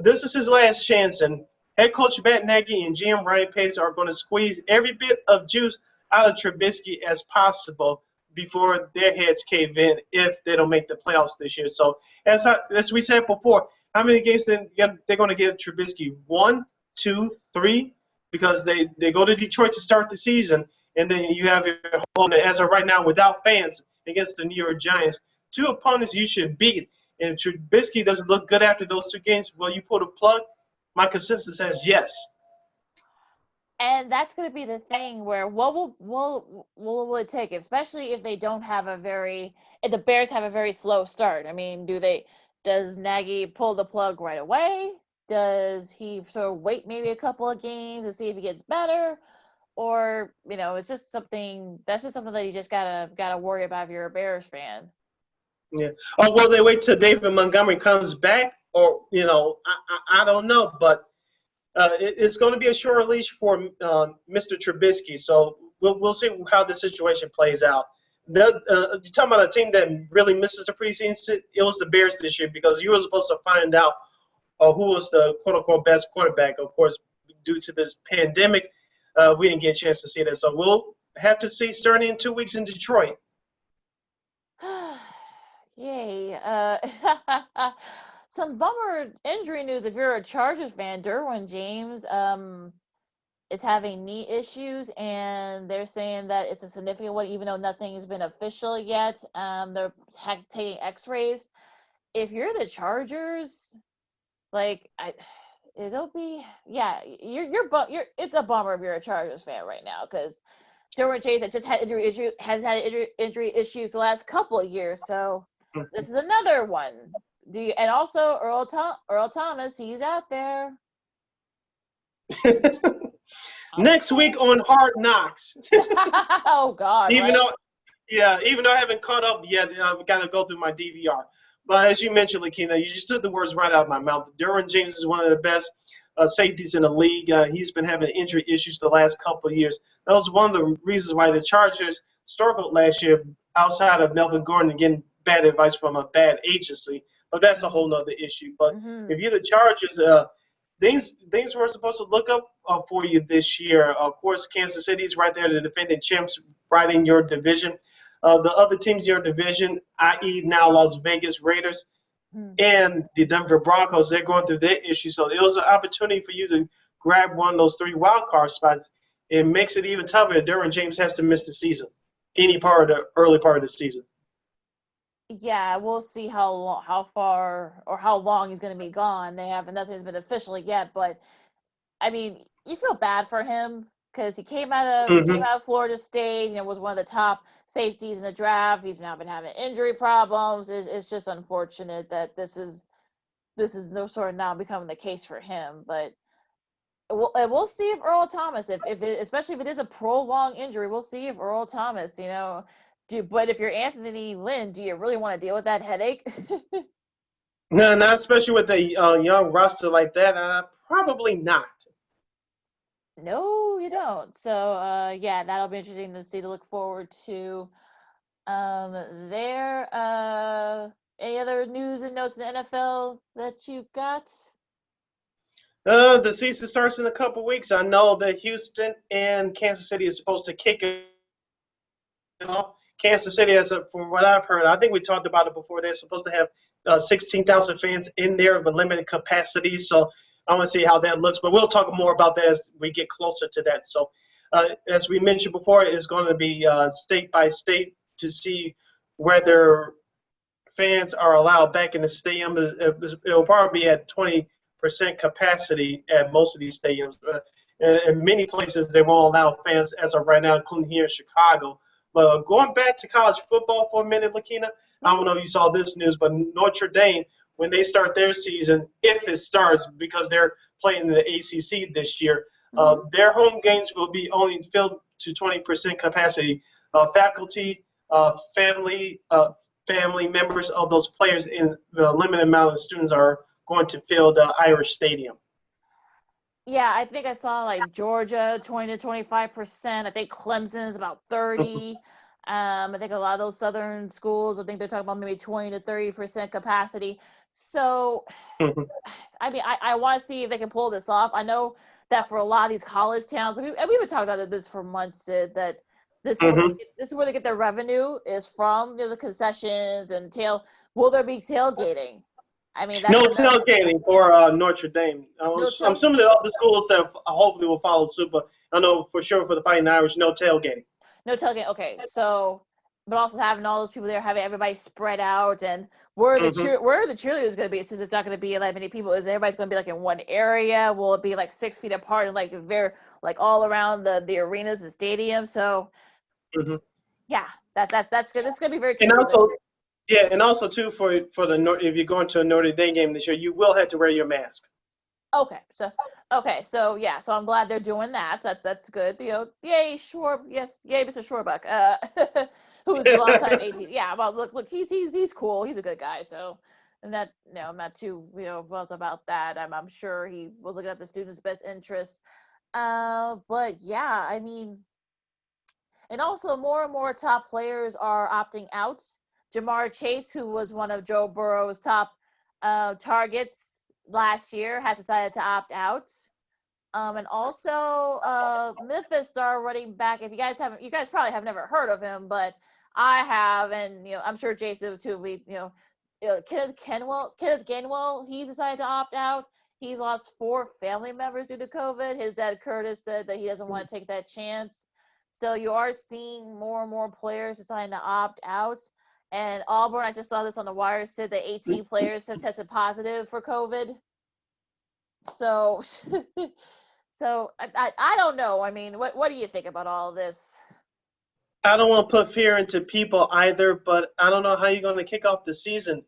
This is his last chance, and head coach Matt Nagy and GM Ryan Pace are going to squeeze every bit of juice out of Trubisky as possible before their heads cave in if they don't make the playoffs this year. So as we said before, how many games they're going to give Trubisky? 1, 2, 3, because they go to Detroit to start the season, and then you have your opponent as of right now without fans against the New York Giants. Two opponents you should beat. And if Trubisky doesn't look good after those 2 games, will you pull the plug? My consensus says yes. And that's going to be the thing where what will it take, especially if they don't have if the Bears have a very slow start. I mean, does Nagy pull the plug right away? Does he sort of wait maybe a couple of games to see if he gets better? Or, it's just something that you just gotta worry about if you're a Bears fan. Yeah. Or will they wait till David Montgomery comes back? Or, I don't know. But it's going to be a short leash for Mr. Trubisky. So we'll see how the situation plays out. You're talking about a team that really misses the preseason. It was the Bears this year because you were supposed to find out who was the quote-unquote best quarterback. Of course, due to this pandemic, we didn't get a chance to see that. So we'll have to see starting in 2 weeks in Detroit. Yay. Some bummer injury news if you're a Chargers fan. Derwin James is having knee issues, and they're saying that it's a significant one, even though nothing has been official yet. They're taking x-rays. If you're the Chargers, it'll be, yeah, it's a bummer if you're a Chargers fan right now, because Derwin James has had injury issues the last couple of years, so this is another one. And also Earl Thomas, he's out there. Next week on Hard Knocks. Oh God! Even though I haven't caught up yet, I've got to go through my DVR. But as you mentioned, Lakeena, you just took the words right out of my mouth. Derwin James is one of the best safeties in the league. He's been having injury issues the last couple of years. That was one of the reasons why the Chargers struggled last year, outside of Melvin Gordon getting bad advice from a bad agency. But that's a whole nother issue. But if you're the Chargers, things were supposed to look up for you this year. Of course, Kansas City's right there, the defending champs, right in your division. The other teams in your division, i.e. now Las Vegas Raiders and the Denver Broncos, they're going through their issues. So it was an opportunity for you to grab one of those 3 wild card spots. It makes it even tougher if Derwin James has to miss the season, any part of the early part of the season. Yeah, we'll see how far or how long he's going to be gone. Nothing's been official yet, but I mean, you feel bad for him because he came out of Florida State, was one of the top safeties in the draft. He's now been having injury problems. It's just unfortunate that this is no sort of now becoming the case for him. But we'll see if Earl Thomas, especially if it is a prolonged injury, we'll see if Earl Thomas, but if you're Anthony Lynn, do you really want to deal with that headache? No, not especially with a young roster like that. Probably not. No, you don't. So, yeah, that'll be interesting to see, to look forward to. Any other news and notes in the NFL that you got? The season starts in a couple weeks. I know that Houston and Kansas City is supposed to kick it off. Kansas City, from what I've heard, I think we talked about it before, they're supposed to have 16,000 fans in there with limited capacity. So I want to see how that looks. But we'll talk more about that as we get closer to that. So as we mentioned before, it's going to be state by state to see whether fans are allowed back in the stadium. It'll probably be at 20% capacity at most of these stadiums. In many places, they won't allow fans as of right now, including here in Chicago. But going back to college football for a minute, Lakeena, I don't know if you saw this news, but Notre Dame when they start their season, if it starts, because they're playing in the ACC this year, their home games will be only filled to 20% capacity. Faculty, family members of those players in the limited amount of students are going to fill the Irish Stadium. Yeah, I think I saw like Georgia 20 to 25%. I think Clemson's about 30. I think a lot of those southern schools, I think they're talking about maybe 20 to 30% capacity. So, I mean, I want to see if they can pull this off. I know that for a lot of these college towns, we've been talking about this for months, Sid, that this is where they get their revenue is from, the concessions and will there be tailgating? I mean, that's No tailgating for Notre Dame. no I'm tail, assuming that all the schools that hopefully will follow suit, but I know for sure for the Fighting Irish, no tailgating. no tailgate. Okay, so but also having all those people there, having everybody spread out, and where are the cheerleaders going to be? Since it's not going to be that many people, is everybody's going to be like in one area? Will it be like 6 feet apart and like very like all around the arenas and stadiums? So yeah, that's good. This is going to be very confusing. And also too for if you're going to a Notre Dame game this year, you will have to wear your mask. Okay, so yeah, so I'm glad they're doing that. So that's good. Yay, yay, Mr. Shorbuck, who's a long time 18. Yeah, well, look, he's cool. He's a good guy. So, and that I'm not too buzz about that. I'm sure he was looking at the students' best interests. But yeah, I mean, and also more and more top players are opting out. Jamar Chase, who was one of Joe Burrow's top targets last year, has decided to opt out. And also Memphis star running back. If you guys probably have never heard of him, but I have, and I'm sure Jason too. Kenneth Gainwell, he's decided to opt out. He's lost 4 family members due to COVID. His dad Curtis said that he doesn't want to take that chance. So you are seeing more and more players deciding to opt out. And Auburn, I just saw this on the wire, said that 18 players have tested positive for COVID. So, so I don't know. I mean, what do you think about all this? I don't want to put fear into people either, but I don't know how you're going to kick off the season.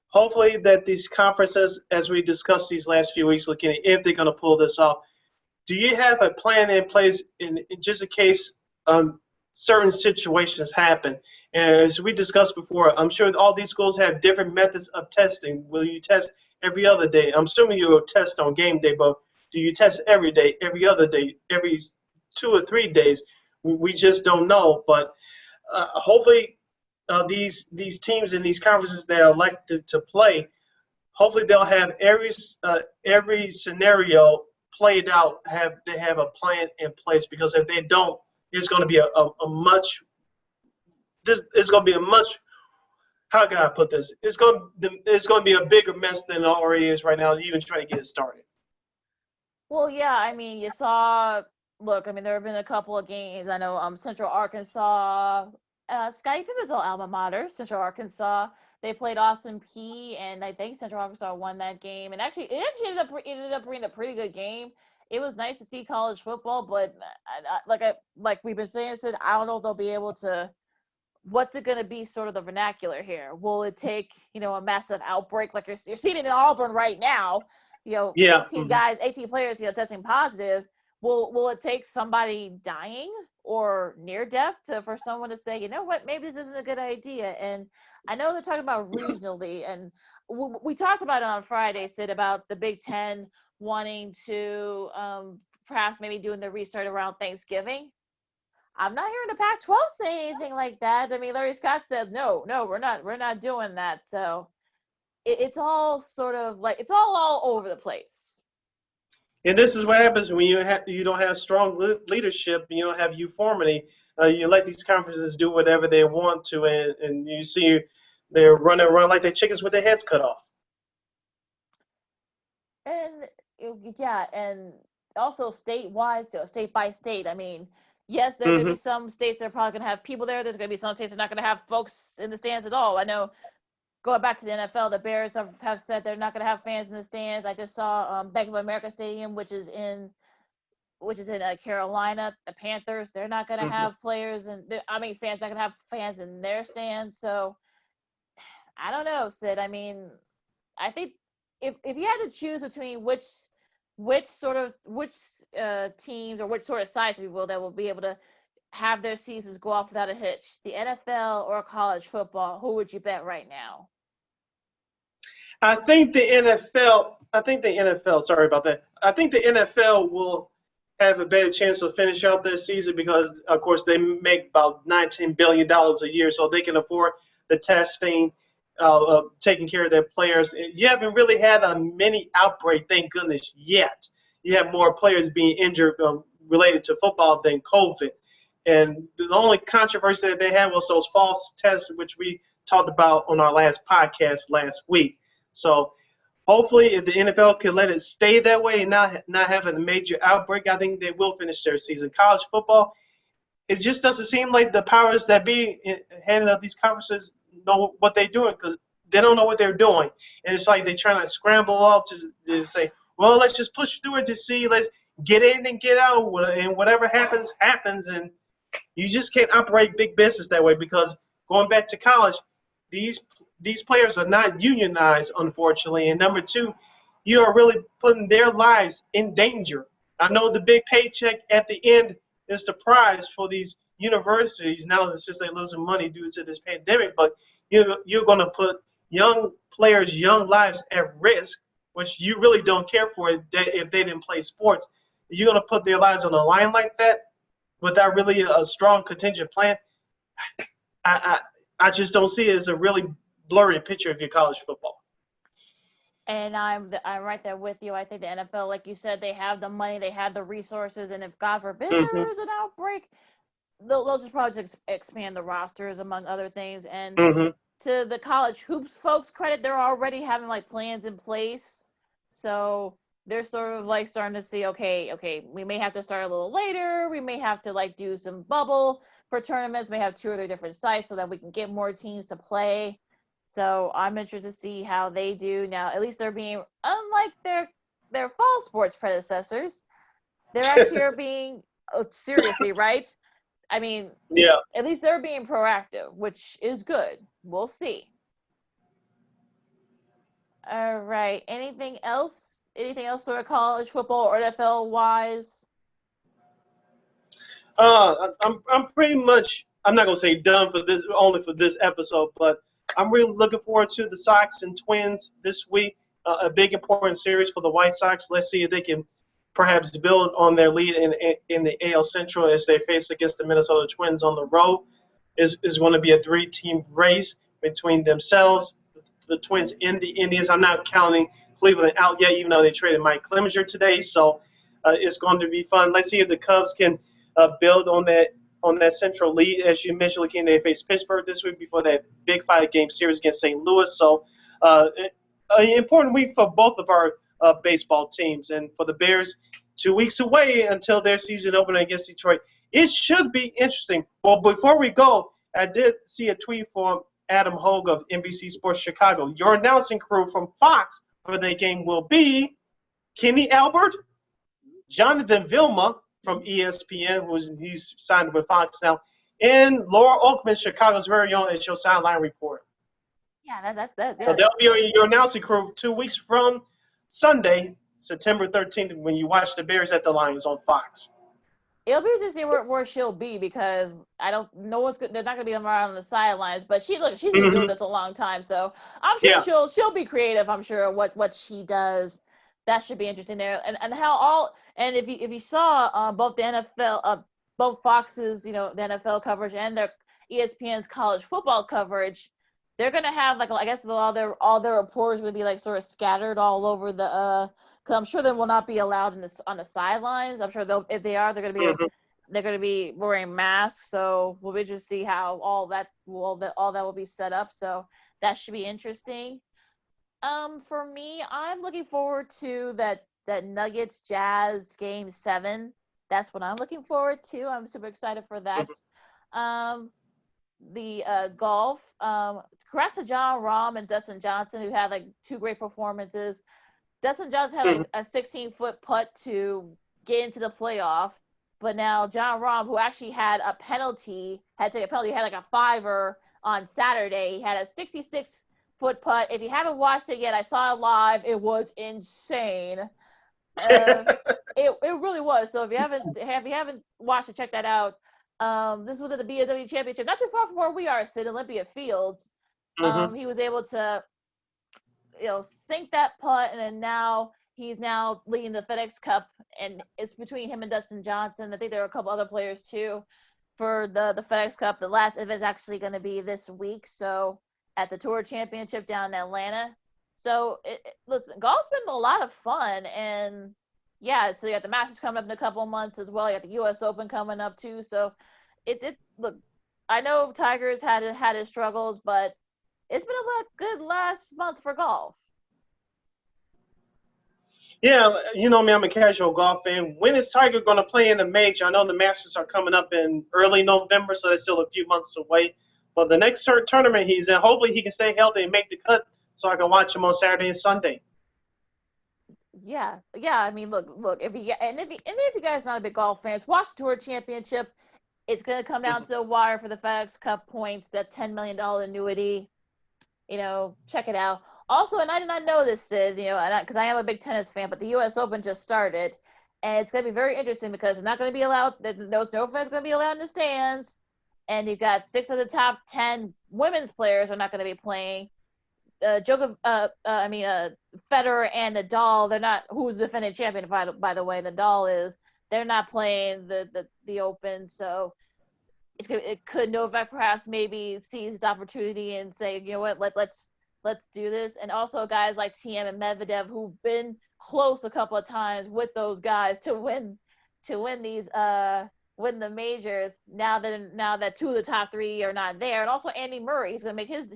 Hopefully that these conferences, as we discussed these last few weeks, looking at if they're going to pull this off, do you have a plan in place in just in case certain situations happen? And as we discussed before, I'm sure all these schools have different methods of testing. Will you test every other day? I'm assuming you will test on game day, but do you test every day, every other day, every 2 or 3 days? We just don't know. But hopefully these teams and these conferences that are elected to play, hopefully they'll have every scenario played out. They have a plan in place, because if they don't, it's going to be a much how can I put this? It's going to be a bigger mess than it already is right now, even trying to get it started. Well, yeah, I mean, look, I mean, there have been a couple of games. I know Central Arkansas, Scotty Pippen's alma mater, Central Arkansas. They played Austin P, and I think Central Arkansas won that game. And actually, ended up being a pretty good game. It was nice to see college football, but like we've been saying, Sid, I don't know if they'll be able to. What's it going to be sort of the vernacular here? Will it take, a massive outbreak like you're seeing it in Auburn right now? 18 guys, 18 players, testing positive. Will it take somebody dying or near death for someone to say, you know what, maybe this isn't a good idea? And I know they're talking about regionally, and we talked about it on Friday, Sid, about the Big Ten wanting to perhaps maybe doing the restart around Thanksgiving. I'm not hearing the Pac-12 say anything like that. I mean, Larry Scott said, no, we're not doing that. So it's all sort of like, it's all over the place. And this is what happens when you don't have strong leadership, and you don't have uniformity. You let these conferences do whatever they want to, and you see they're running around like they're chickens with their heads cut off. And yeah, and also statewide, so state by state. I mean, yes, there are going to be some states that are probably going to have people there. There's going to be some states that are not going to have folks in the stands at all. I know, going back to the NFL, the Bears have said they're not going to have fans in the stands. I just saw Bank of America Stadium, which is in Carolina. The Panthers, they're not going to have players, and fans not going to have fans in their stands. So I don't know, Sid. I mean, I think if you had to choose between which teams or which sort of sides, if you will, that will be able to have their seasons go off without a hitch, the NFL or college football, who would you bet right now? I think the NFL. I think the NFL. Sorry about that. I think the NFL will have a better chance to finish out their season because, of course, they make about $19 billion a year, so they can afford the testing, taking care of their players. You haven't really had a mini outbreak, thank goodness, yet. You have more players being injured related to football than COVID. And the only controversy that they had was those false tests, which we talked about on our last podcast last week. So hopefully, if the NFL can let it stay that way and not have a major outbreak, I think they will finish their season. College football, it just doesn't seem like the powers that be handing out these conferences know what they're doing because they don't know what they're doing. And it's like they're trying to scramble off to say, well, let's just push through it to see, let's get in and get out, and whatever happens, happens. And you just can't operate big business that way because going back to college, these these players are not unionized, unfortunately. And number two, you are really putting their lives in danger. I know the big paycheck at the end is the prize for these universities now since they're losing money due to this pandemic, but you're going to put young players' young lives at risk, which you really don't care for if they didn't play sports. You're going to put their lives on the line like that without really a strong contingent plan. I, I just don't see it as a really blurry picture of your college football. And I'm right there with you. I think the NFL, like you said, they have the money, they have the resources, and if God forbid Mm-hmm. there's an outbreak, they'll just probably just expand the rosters among other things. And Mm-hmm. to the college hoops folks' credit, they're already having like plans in place, so they're sort of like starting to see, okay, we may have to start a little later. We may have to like do some bubble for tournaments. May have 2 or 3 different sites so that we can get more teams to play. So I'm interested to see how they do now. At least they're being, unlike their fall sports predecessors, they're actually are being seriously, right. I mean, Yeah. at least they're being proactive, which is good. We'll see. All right. Anything else? Anything else sort of college football or NFL wise? I'm pretty much, I'm not gonna say done for this only for this episode, but I'm really looking forward to the Sox and Twins this week. A big important series for the White Sox. Let's see if they can perhaps build on their lead in the AL Central as they face against the Minnesota Twins on the road. Is going to be a 3-team race between themselves, the Twins, and the Indians. I'm not counting Cleveland out yet, even though they traded Mike Clemenger today. So it's going to be fun. Let's see if the Cubs can build on that central lead. As you mentioned, Lakeena, they face Pittsburgh this week before that big 5-game series against St. Louis. So an important week for both of our baseball teams. And for the Bears, 2 weeks away until their season opener against Detroit. It should be interesting. Well, before we go, I did see a tweet from Adam Hogue of NBC Sports Chicago. Your announcing crew from Fox for the game will be Kenny Albert, Jonathan Vilma from ESPN, he's signed with Fox now, and Laura Oakman, Chicago's very own, as your sideline reporter. Yeah, that. So that'll be your announcing crew 2 weeks from Sunday, September 13th, when you watch the Bears at the Lions on Fox. It'll be interesting to see where she'll be because I don't know they're not gonna be around on the sidelines. But she's been doing this a long time, so I'm sure she'll be creative. I'm sure what she does. That should be interesting there, and how if you saw both the NFL, both Fox's the NFL coverage and their ESPN's college football coverage, they're gonna have like I guess all their reporters will be like sort of scattered all over the because I'm sure they will not be allowed on the sidelines. I'm sure if they are, they're gonna be wearing masks. So we'll be just see how all that will be set up. So that should be interesting. For me, I'm looking forward to that Nuggets Jazz Game 7. That's what I'm looking forward to. I'm super excited for that. The golf. Congrats to John Rahm and Dustin Johnson, who had like 2 great performances. Dustin Johnson had like a 16-foot putt to get into the playoff, but now John Rahm, who actually had to take a penalty, had like a 5er on Saturday. He had a 66 foot putt. If you haven't watched it yet, I saw it live. It was insane. It really was. So if you haven't watched it, check that out. This was at the BMW Championship, not too far from where we are, Sid, Olympia Fields. Mm-hmm. He was able to, sink that putt, and then he's leading the FedEx Cup, and it's between him and Dustin Johnson. I think there are a couple other players too for the FedEx Cup. The last event is actually going to be this week, so at the Tour Championship down in Atlanta. So listen, golf's been a lot of fun, and yeah, so you got the Masters coming up in a couple of months as well. You got the U.S. Open coming up too. So it look, I know Tiger's had his struggles, but it's been a lot good last month for golf. Yeah, you know me, I'm a casual golf fan. When is Tiger going to play in the major? I know the Masters are coming up in early November, so that's still a few months away. But the next tournament he's in, hopefully he can stay healthy and make the cut so I can watch him on Saturday and Sunday. Yeah. I mean, look. If you guys are not a big golf fans, watch the Tour Championship. It's gonna come down to the wire for the FedEx Cup points, that $10 million annuity. Check it out. Also, and I did not know this, Sid, because I am a big tennis fan, but the U.S. Open just started, and it's going to be very interesting because they're not going to be allowed, no fans going to be allowed in the stands, and you've got 6 of the top 10 women's players are not going to be playing. Federer and Nadal, they're not, who's the defending champion, by the way, Nadal is, they're not playing the Open, so Novak perhaps maybe seize this opportunity and say, you know what, let's do this. And also guys like TM and Medvedev, who've been close a couple of times with those guys to win the majors. Now that 2 of the top 3 are not there, and also Andy Murray, he's gonna make his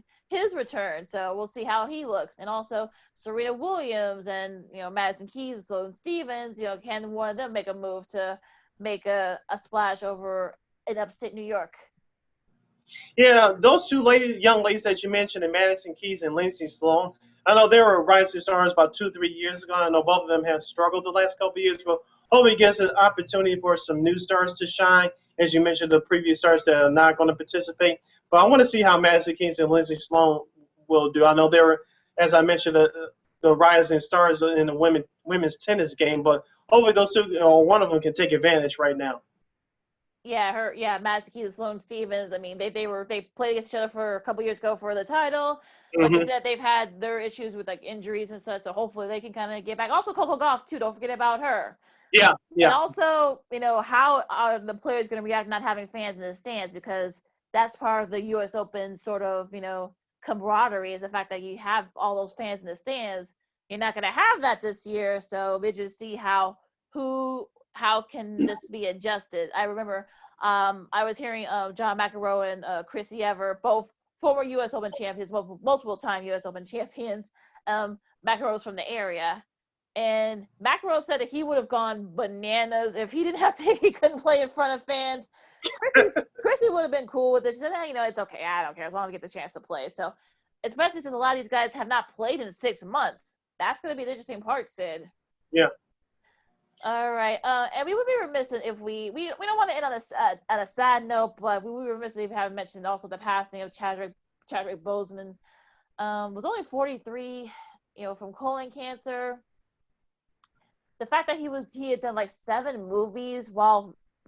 return. So we'll see how he looks. And also Serena Williams and Madison Keys, Sloane Stevens. Can one of them make a move to make a splash over in upstate New York? Yeah, those two young ladies that you mentioned, and Madison Keys and Lindsey Sloan, I know they were rising stars about 2-3 years ago. I know both of them have struggled the last couple of years, but hopefully it gives an opportunity for some new stars to shine. As you mentioned, the previous stars that are not going to participate. But I want to see how Madison Keys and Lindsey Sloan will do. I know they were, as I mentioned, the rising stars in the women's tennis game, but hopefully those two, one of them can take advantage right now. Madison Keys and Sloane Stevens. I mean, they played against each other for a couple years ago for the title. Like I said, they've had their issues with like injuries and such, so hopefully they can kind of get back. Also, Coco Gauff too. Don't forget about her. Yeah. And also, how are the players going to react not having fans in the stands, because that's part of the U.S. Open sort of camaraderie, is the fact that you have all those fans in the stands. You're not going to have that this year, so we just see how can this be adjusted. I remember I was hearing John McEnroe and Chrissy Evert, both former U.S. Open champions, multiple-time U.S. Open champions. McEnroe's from the area, and McEnroe said that he would have gone bananas if he didn't he couldn't play in front of fans. Chrissy would have been cool with it. She said, hey, it's okay. I don't care as long as I get the chance to play. So, especially since a lot of these guys have not played in 6 months. That's going to be the interesting part, Sid. Yeah. All right, and we would be remiss if we don't want to end on a sad note, but we would be remiss if we haven't mentioned also the passing of Chadwick Boseman. Was only 43, from colon cancer. The fact that he had done like 7 movies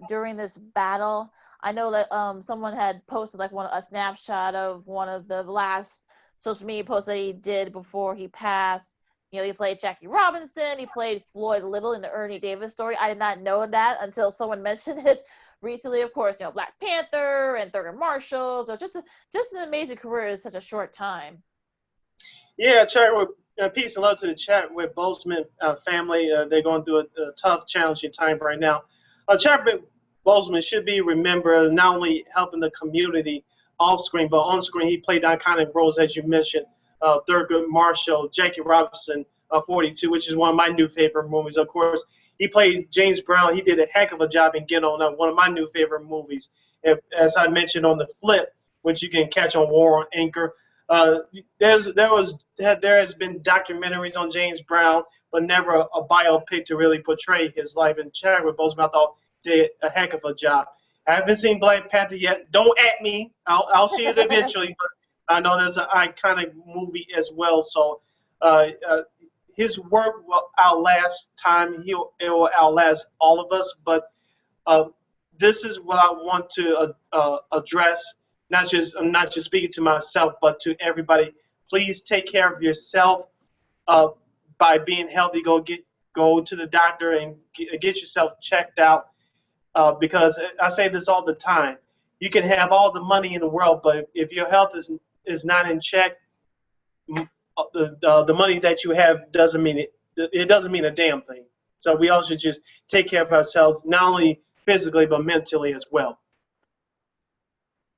during this battle. I know that someone had posted like a snapshot of one of the last social media posts that he did before he passed. He played Jackie Robinson. He played Floyd Little in the Ernie Davis story. I did not know that until someone mentioned it recently. Of course, Black Panther and Thurgood Marshall. So just an amazing career in such a short time. Yeah, peace and love to the Chadwick Boseman family. They're going through a tough, challenging time right now. Chadwick Boseman should be remembered not only helping the community off screen, but on screen he played iconic roles, as you mentioned. Thurgood Marshall, Jackie Robinson, 42, which is one of my new favorite movies. Of course, he played James Brown. He did a heck of a job in Get On Up, one of my new favorite movies. As I mentioned on The Flip, which you can catch on War on Anchor, there has been documentaries on James Brown, but never a biopic to really portray his life. And Chadwick Boseman, I thought, did a heck of a job. I haven't seen Black Panther yet. Don't at me. I'll see it eventually. But I know that's an iconic movie as well. So uh, uh, his work will outlast time. It will outlast all of us. But uh, this is what I want to address. I'm not just speaking to myself, but to everybody. Please take care of yourself uh, by being healthy. Go to the doctor and get yourself checked out. Because I say this all the time. You can have all the money in the world, but if your health is not in check, the money that you have doesn't mean it doesn't mean a damn thing. So we all should just take care of ourselves, not only physically but mentally as well.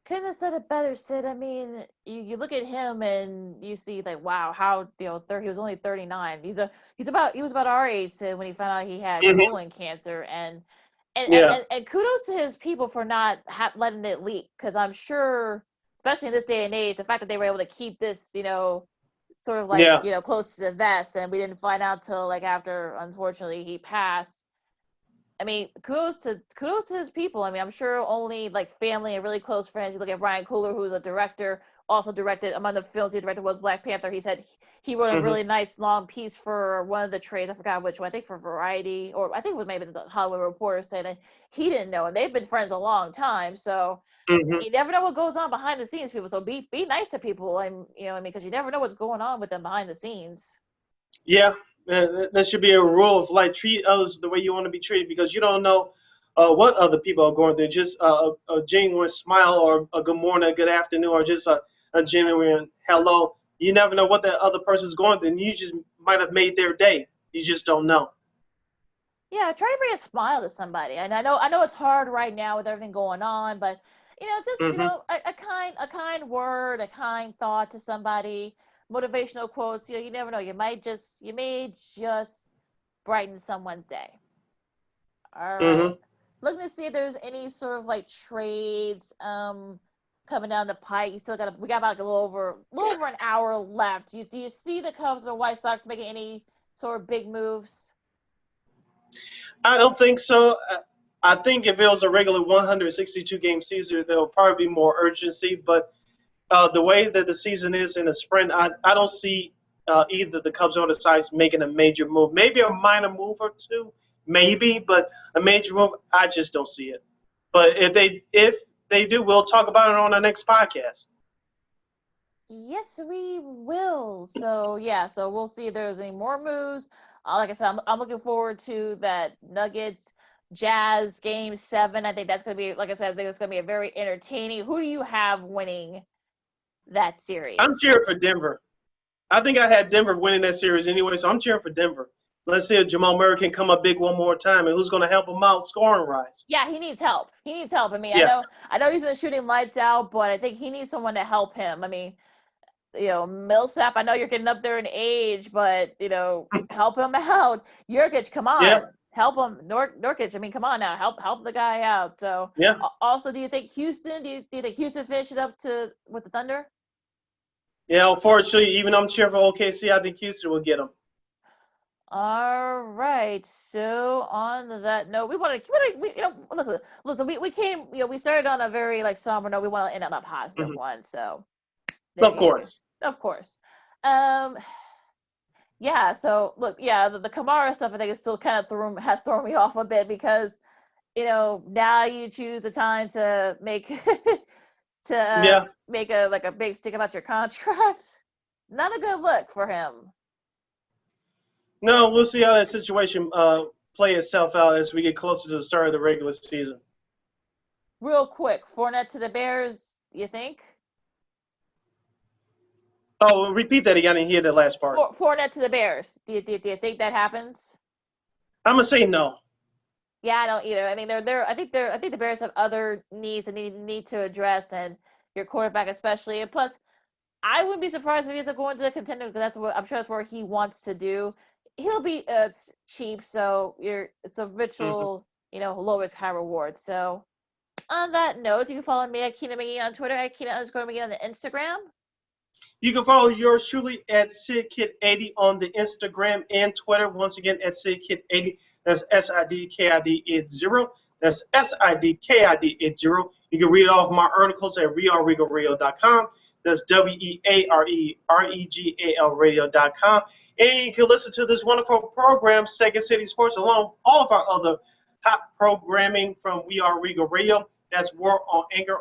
Couldn't have said it better, Sid. I mean, you look at him and you see like, wow, how he was only 39. He was about our age, Sid, when he found out he had Hmm. colon cancer, Yeah, and kudos to his people for not letting it leak, because I'm sure, especially in this day and age, the fact that they were able to keep this, sort of like, yeah. close to the vest, and we didn't find out till like after, unfortunately, he passed. I mean, kudos to his people. I mean, I'm sure only like family and really close friends. You look at Ryan Coogler, who's a director, also directed, among the films he directed was Black Panther. He said he wrote a Hmm. really nice long piece for one of the trades. I forgot which one. I think for Variety, or I think it was maybe the Hollywood Reporter, saying that he didn't know, and they've been friends a long time. So Hmm. you never know what goes on behind the scenes, people. So be nice to people, and I mean, because you never know what's going on with them behind the scenes. Yeah, that should be a rule of life. Treat others the way you want to be treated because you don't know what other people are going through. Just a genuine smile or a good morning, a good afternoon, or just a genuine hello. You never know what that other person's going through, and you just might have made their day. You just don't know. Yeah, try to bring a smile to somebody. And I know it's hard right now with everything going on, but just Hmm. a kind word, a kind thought to somebody, motivational quotes. You never know. You may just brighten someone's day. All right. Hmm. Looking to see if there's any sort of like trades coming down the pike. We got about like a little over an hour left. Do you see the Cubs or White Sox making any sort of big moves? I don't think so. I think if it was a regular 162 game season, there will probably be more urgency. But the way that the season is in the sprint, I don't see either the Cubs or the Sox making a major move. Maybe a minor move or two, maybe, but a major move, I just don't see it. But if they do, we'll talk about it on our next podcast. Yes, we will. So yeah, so we'll see if there's any more moves. Like I said, I'm looking forward to that Nuggets Jazz game 7. I think that's gonna be, like I said, I think it's gonna be a very entertaining. Who do you have winning that I'm series? cheering for Denver. I think I had Denver winning that series anyway, so I'm cheering for Denver. Let's see if Jamal Murray can come up big one more time, and who's going to help him out scoring rise. Yeah, he needs help. He needs help. I mean, I Yes. know I know he's been shooting lights out, but I think he needs someone to help him. I mean, Millsap, I know you're getting up there in age, but help him out. Jurgic, come Yeah. on, help him. Nurkic, I mean, come on now, help the guy out. So, Yeah. also, do you think Houston? Do you think Houston finished it up to with the Thunder? Yeah. Unfortunately, even though I'm cheering for OKC, I think Houston will get him. All right. So on that note, look, listen, we came, we started on a very like somber note. We want to end on a positive Hmm. one. So there Of you go. course. Of course. Um, Yeah, so look, yeah, the Kamara stuff I think is still kind of has thrown me off a bit, because now you choose a time to make Yeah. a like a big stick about your contract. Not a good look for him. No, we'll see how that situation play itself out as we get closer to the start of the regular season. Real quick, Fournette to the Bears. You think? Oh, repeat that again. I didn't hear the last part. Fournette to the Bears. Do you think that happens? I'm gonna say no. Yeah, I don't either. I mean, I think the Bears have other needs that need to address, and your quarterback especially. And plus, I wouldn't be surprised if he ends up going to the contender, because I'm sure that's where he wants to do. He'll be cheap, so it's a Hmm. virtual, low risk, high reward. So on that note, you can follow me at Keena McGee on Twitter, at Keena_McGee on the Instagram. You can follow yours truly at SidKid80 on the Instagram and Twitter. Once again, at SidKid80. That's SIDKID80. That's SIDKID80. You can read off my articles at realregalradio.com. That's WEAREREGAL radio.com. And you can listen to this wonderful program, Second City Sports, along all of our other hot programming from We Are Regal Radio. That's War on Anchor,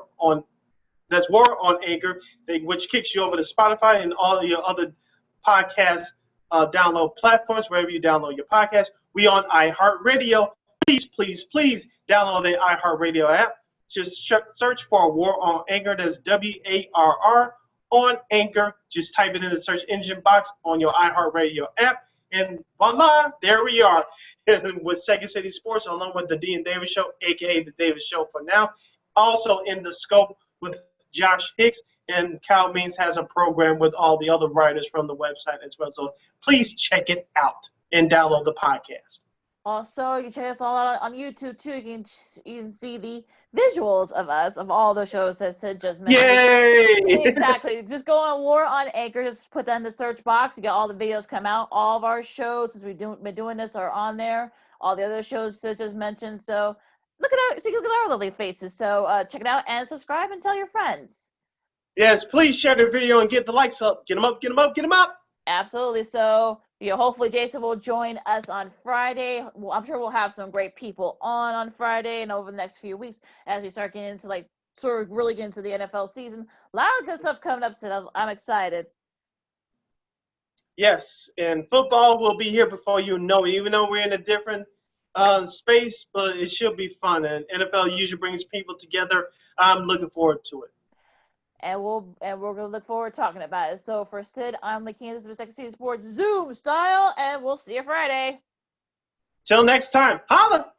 which kicks you over to Spotify and all of your other podcast download platforms, wherever you download your podcast. We on iHeartRadio. Please download the iHeartRadio app. Just search for War on Anchor. That's WARR on Anchor. Just type it in the search engine box on your iHeartRadio app. And voila, there we are with Second City Sports, along with the Dean Davis Show, a.k.a. The Davis Show for now. Also in the scope with Josh Hicks, and Cal Means has a program with all the other writers from the website as well. So please check it out and download the podcast. Also, you can check us all out on YouTube too. You can see the visuals of us, of all the shows that Sid just mentioned. Yay! Exactly. Just go on War on Anchor. Just put that in the search box. You get all the videos come out. All of our shows, since we've been doing this, are on there. All the other shows Sid just mentioned. So look at our lovely faces. So check it out and subscribe and tell your friends. Yes, please share the video and get the likes up. Get them up, get them up, get them up. Absolutely. So, hopefully Jason will join us on Friday. Well, I'm sure we'll have some great people on Friday and over the next few weeks as we start getting into really get into the NFL season. A lot of good stuff coming up, so I'm excited. Yes, and football will be here before you know it, even though we're in a different space, but it should be fun. And NFL usually brings people together. I'm looking forward to it. And we're gonna look forward to talking about it. So for Sid, I'm Lakeena. This is Second City Sports Zoom style, and we'll see you Friday. Till next time, holla!